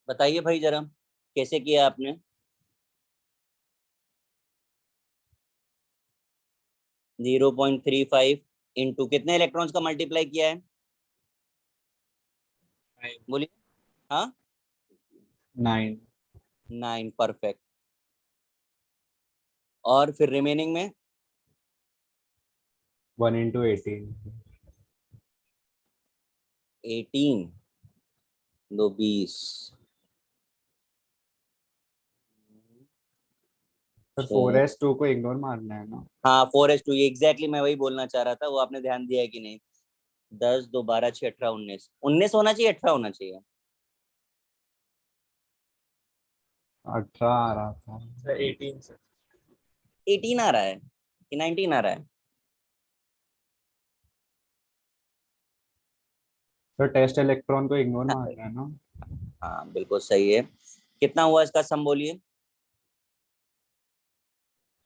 बताइए भाई जरा कैसे किया आपने? Zero point three five into कितने इलेक्ट्रॉन्स का मल्टीप्लाई किया है? बोलिए। हाँ 9 9, परफेक्ट। और फिर रिमेनिंग में 1 into 18 18, 2 20। तो 4s2 को इग्नोर मारना है ना। हाँ 4s2, ये एग्जैक्टली मैं वही बोलना चाह रहा था, वो आपने ध्यान दिया है कि नहीं? 10 2 12 6 18 19, 19 होना चाहिए 18 होना चाहिए? 18 आ रहा था। Sir 18 sir. 18 आ रहा है कि 19 आ रहा है? तो टेस्ट इलेक्ट्रॉन को इग्नोर मारना है ना। हाँ बिल्कुल सही है। कितना हुआ इसका सम बोलिए?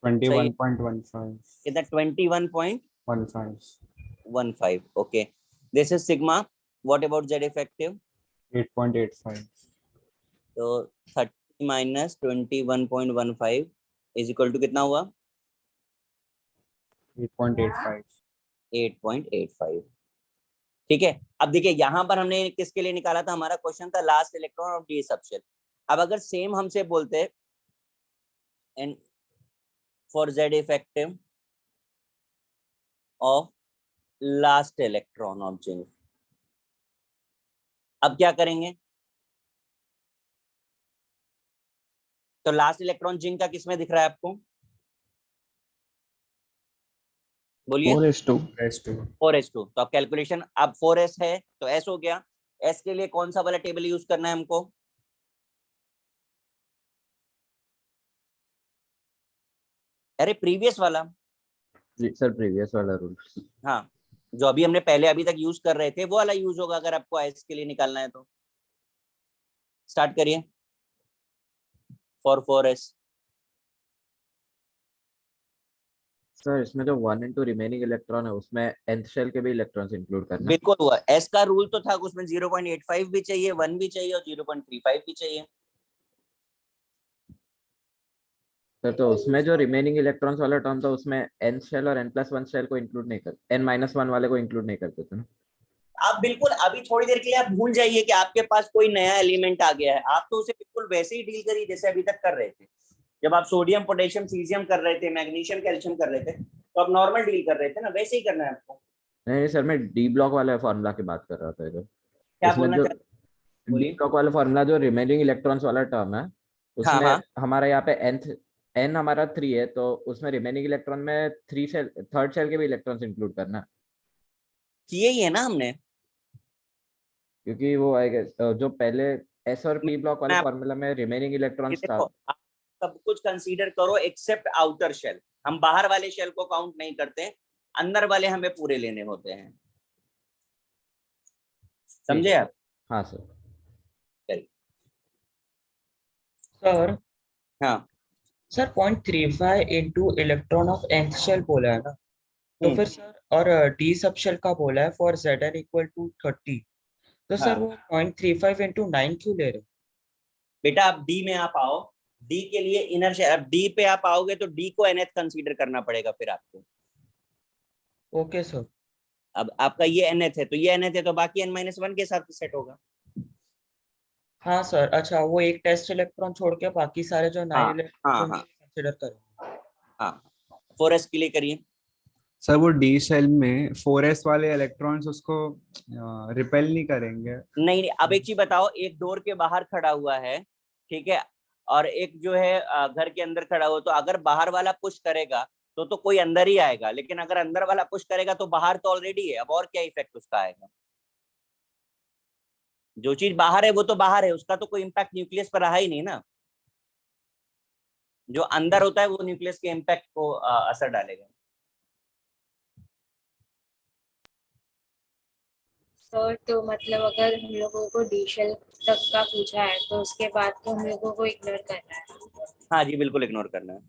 21.15 कितना? 21.15। 15 okay, this is sigma. What about Z effective? 8.85 तो 30 माइनस 21.15 इज इक्वल टू कितना हुआ? 8.85 8.85। ठीक है, अब देखिए यहाँ पर हमने किसके लिए निकाला था? हमारा क्वेश्चन था last electron of D subshell. अब अगर सेम हमसे बोलते and for Z effective of last electron of zinc, अब क्या करेंगे? तो लास्ट इलेक्ट्रॉन जिंक का किसमें दिख रहा है आपको? बोलिए। 4s2 4s2। तो अब कैलकुलेशन, अब 4s है तो s हो गया। s के लिए कौन सा वाला टेबल यूज करना है हमको? अरे प्रीवियस वाला। जी सर, प्रीवियस वाला रूल। हाँ, जो अभी हमने पहले अभी तक यूज कर रहे थे वो वाला यूज होगा अगर आपको s के लिए निकालना है तो। स्टार्ट करिए फॉर 4s। सर इसमें जो 1 इंटू रिमेनिंग इलेक्ट्रॉन है उसमें nth शेल के भी इलेक्ट्रॉन्स इंक्लूड करना है। बिल्कुल हुआ। s का रूल तो था उसमें 0.85 भी चाहिए, 1 भी चाहिए और 0.35 भी चाहिए। सर तो उसमें जो रिमेनिंग इलेक्ट्रॉन्स वाला टर्म था उसमें n शेल और n+1 शेल को इंक्लूड नहीं करते, n-1 वाले को इंक्लूड नहीं करते थे ना। आप बिल्कुल अभी थोड़ी देर के लिए आप भूल जाइए कि आपके पास कोई नया एलिमेंट आ गया है। आप तो उसे बिल्कुल वैसे ही डील करिए जैसे अभी तक कर रहे थे। जब आप सोडियम पोटेशियम सीजियम कर रहे थे, मैग्नीशियम कैल्शियम कर रहे थे, तो आप नॉर्मल डील कर रहे थे ना, वैसे ही करना है आपको। नहीं सर, मैं डी ब्लॉक वाला फॉर्मूला की बात कर रहा था इधर। क्या इसमें बोलना जो चाहते? डी बोलिए। ब्लॉक वाला फॉर्मूला जो रिमेनिंग इलेक्ट्रॉन्स वाला टर्म है हाँ उसमें हाँ, हमारा यहाँ पे n हमारा 3 है, तो उसमें रिमेनिंग इलेक्ट्रॉन में 3 शेल, थर्ड शेल के भी इलेक्ट्रॉन्स इंक्लूड करना है। किए ही है ना हमने। क्योंकि वो आई गेस जो पहले एस और पी ब्लॉक वाले मैं फॉर्मूला में रिमेनिंग इलेक्ट्रॉन्स था। देखो, आप सब कुछ कंसीडर करो एक्सेप्ट आउटर शेल। हम बाहर वाले शेल को काउंट नहीं करते, अंदर वाले हमें पूरे लेने होते हैं। समझे आप? हाँ सर। चलिए। सर हाँ। Sir 0.35 into electron of nth shell बोला है ना, तो हम्म, फिर सर और डी सब शेल का बोला है फॉर Zn इक्वल टू 30, तो सर हाँ वो 0.35 इंटू 9 क्यों ले रहे? बेटा, आप डी में आप आओ। डी के लिए इनर शेल, अब डी पे आप आओगे तो डी को nth कंसीडर करना पड़ेगा फिर आपको। Okay sir. अब आपका ये nth है तो ये nth है तो बाकी n-1 के साथ सेट होगा। हाँ सर, अच्छा वो एक टेस्ट इलेक्ट्रॉन छोड़ के बाकी सारे जो 9 हाँ हाँ इलेक्ट्रॉन हाँ कंसीडर करेंगे। हाँ, 4s के लिए करिए। सर वो डी शेल में 4s वाले इलेक्ट्रॉन्स उसको रिपेल नहीं करेंगे। नहीं नहीं, अब एक चीज बताओ, एक डोर के बाहर खड़ा हुआ है, ठीक है, और एक जो है घर के अंदर खड़ा हुआ, तो अगर बाहर वाला पुश करेगा तो कोई अंदर ही आएगा, लेकिन अगर अंदर वाला पुश करेगा तो बाहर तो ऑलरेडी है, अब और क्या इफेक्ट उसका आएगा? जो चीज बाहर है वो तो बाहर है, उसका तो कोई इम्पैक्ट न्यूक्लियस पर रहा ही नहीं ना। जो अंदर होता है वो न्यूक्लियस के इम्पैक्ट को असर डालेगा। सर तो मतलब अगर हम लोगों को डी शेल तक का पूछा है तो उसके बाद तो हम लोगों को इग्नोर करना है। हाँ जी, बिल्कुल इग्नोर करना है।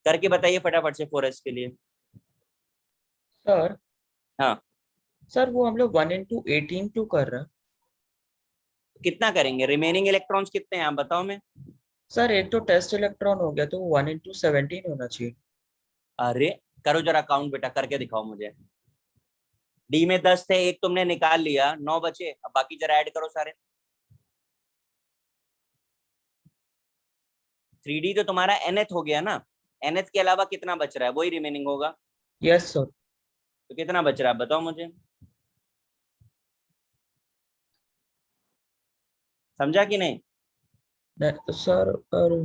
करके बताइए फटाफट से 4s के लिए। सर हाँ सर वो हम लोग 1 into 18 क्यों कर रहे हैं? कितना करेंगे? रिमेनिंग इलेक्ट्रॉन्स कितने हैं आप बताओ। मैं सर एक तो टेस्ट इलेक्ट्रॉन हो गया, तो 1 into 17 होना चाहिए। अरे करो जरा काउंट बेटा, करके दिखाओ मुझे। डी में 10 थे, एक तुमने निकाल लिया, 9 बचे, अब बाकी जरा ऐड करो सारे। 3D तो तुम्हारा nth हो गया ना, nth के अलावा कितना बच रहा है? वही रिमेनिंग होगा। Yes sir. तो कितना बच रहा है बताओ मुझे, समझा कि नहीं? सर पर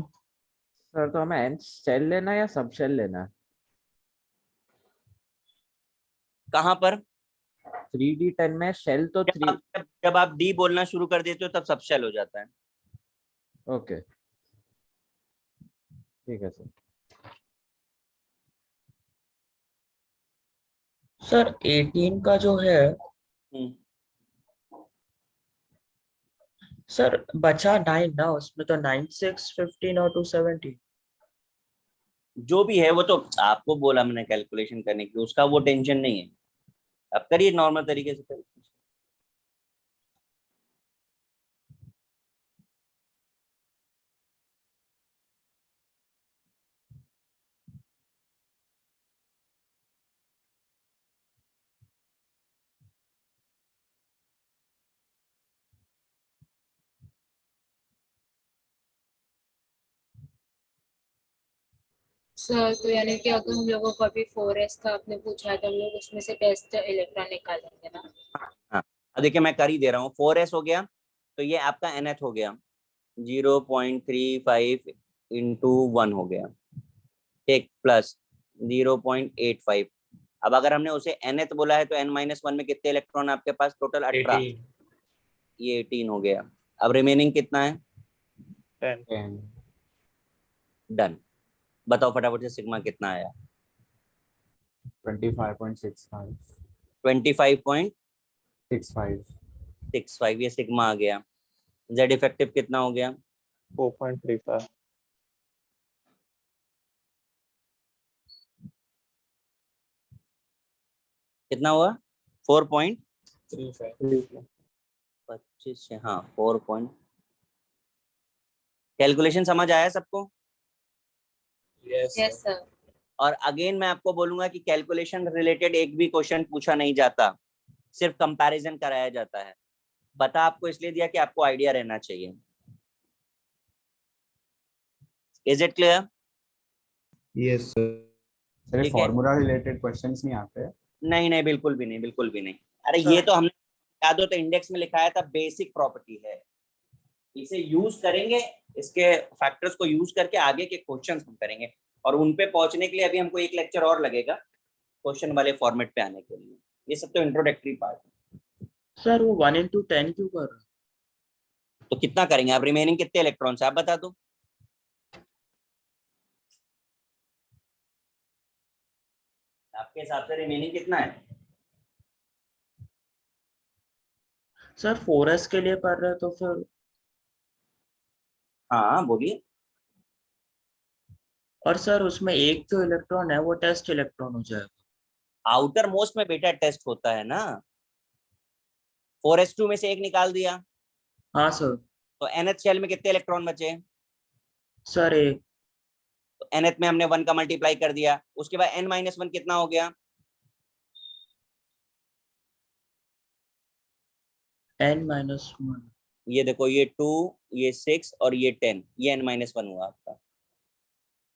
सर तो हमें n शेल लेना है या सब शेल लेना है? कहाँ पर? 3D10 में शेल तो 3। जब आप डी बोलना शुरू कर देते हो तब सब शेल हो जाता है। ओके ठीक है सर। सर 18 का जो है सर बचा 9 ना, उसमें तो 9 6 15 और 270। जो भी है वो तो आपको बोला मैंने कैलकुलेशन करने की, उसका वो टेंशन नहीं है, अब करिए नॉर्मल तरीके से करिए। सर तो यानी कि अगर हम लोगों को अभी 4s का आपने पूछा है तो हम लोग उसमें से टेस्ट इलेक्ट्रॉन निकालेंगे ना? हाँ अब देखिए मैं कर ही दे रहा हूँ। 4s हो गया तो ये आपका nth हो गया, 0.35 इंटू 1 हो गया, ठीक, प्लस 0.85। अब अगर हमने उसे nth बोला है तो n-1 में कितने इलेक्ट्रॉन आपके पास? टोटल 18, ये 18 हो गया। अब रिमेनिंग कितना है? 10। डन। बताओ फटाफट से सिग्मा कितना आया? 25.65 25.65, ये सिग्मा आ गया। जेड इफेक्टिव कितना हो गया? 4.35। कितना हुआ? 35। 4.25 से, हाँ 4 पॉइंट। कैलकुलेशन समझ आया सबको? Yes yes sir. सर। और अगेन मैं आपको बोलूंगा कि कैलकुलेशन रिलेटेड एक भी क्वेश्चन पूछा नहीं जाता, सिर्फ कंपैरिजन कराया जाता है। बता आपको इसलिए दिया कि आपको आइडिया रहना चाहिए। Is it clear? Yes sir. Sir ठीक है, फॉर्मूला रिलेटेड क्वेश्चंस नहीं आते? नहीं नहीं बिल्कुल भी नहीं, बिल्कुल भी नहीं। अरे सर ये तो हमने याद हो तो इंडेक्स में लिखाया था, बेसिक प्रॉपर्टी है, इसे यूज करेंगे, इसके फैक्टर्स को यूज करके आगे के क्वेश्चंस हम करेंगे, और उन पे पहुंचने के लिए अभी हमको एक लेक्चर और लगेगा क्वेश्चन वाले फॉर्मेट पे आने के लिए। ये सब तो इंट्रोडक्टरी पार्ट है। सर वो 1 into 10 क्यों कर रहे हैं? तो कितना करेंगे आप? रिमेनिंग कितने इलेक्ट्रॉन्स आप बता दो। आपके हिसाब से रिमेनिंग कितना है? सर 4s के लिए कर रहे हैं तो फिर हाँ बोलिए। और सर उसमें एक जो इलेक्ट्रॉन है वो टेस्ट इलेक्ट्रॉन हो जाएगा। आउटर मोस्ट में बेटा टेस्ट होता है ना। 4s2 में से एक निकाल दिया हाँ सर। तो nth शेल में कितने इलेक्ट्रॉन बचे? सर एक तो nth में हमने 1 का मल्टीप्लाई कर दिया, उसके बाद n-1 कितना हो गया? n-1। ये देखो, ये 2, ये 6 और ये 10, ये n-1 हुआ आपका।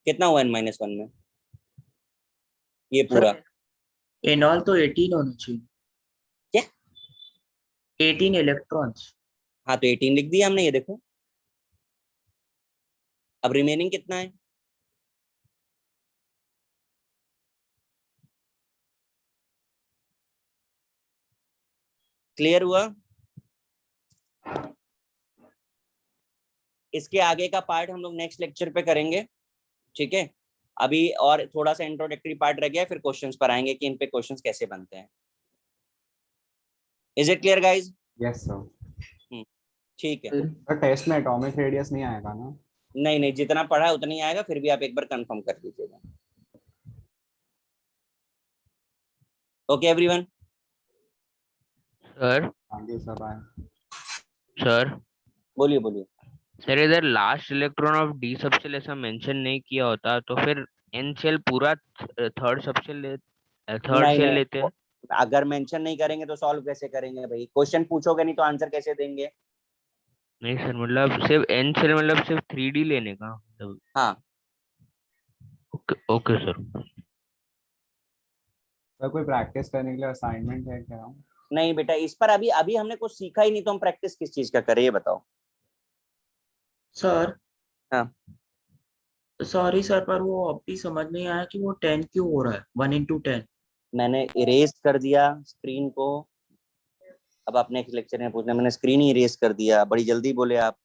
कितना हुआ n-1 में? ये पूरा सर इन ऑल तो 18 होना चाहिए। क्या? 18 इलेक्ट्रॉन्स। हाँ तो 18 लिख दिया हमने, ये देखो। अब रिमेनिंग कितना है? क्लियर हुआ? इसके आगे का पार्ट हम लोग नेक्स्ट लेक्चर पे करेंगे, ठीक है? अभी और थोड़ा सा इंट्रोडक्टरी पार्ट रह गया, फिर क्वेश्चंस पर आएंगे कि इन पे क्वेश्चंस कैसे बनते हैं। Is it clear guys? Yes sir. ठीक है। सर टेस्ट में एटॉमिक रेडियस नहीं आएगा ना? नहीं नहीं, जितना पढ़ा है उतना ही आएगा, फिर भी आप एक बार कंफर्म कर लीजिएगा। Okay everyone. सर आगे सब आए। सर बोलिए बोलिए। सर इधर last electron of D subshell ऐसा मेंशन नहीं किया होता तो फिर एन शेल पूरा थर्ड सबशेल थर्ड नहीं शेल नहीं, लेते हैं। अगर मेंशन नहीं करेंगे तो सॉल्व कैसे करेंगे भाई? क्वेश्चन पूछोगे नहीं तो आंसर कैसे देंगे? नहीं सर मतलब सिर्फ एन शेल मतलब सिर्फ 3D लेने का मतलब। हाँ ओके ओके सर। तो कोई प्रैक्टिस करने के लिए असाइनमेंट है क्या? नहीं बेटा, इस पर अभी अभी हमने कुछ सीखा ही नहीं तो हम प्रैक्टिस किस चीज का करें ये बताओ। सर हाँ सॉरी सर, पर वो अभी समझ नहीं आया कि वो 10 क्यों हो रहा है, 1 into 10। मैंने इरेज कर दिया स्क्रीन को। अब आप नेक्स्ट लेक्चर में पूछना, मैंने स्क्रीन ही इरेज कर दिया। बड़ी जल्दी बोले आप।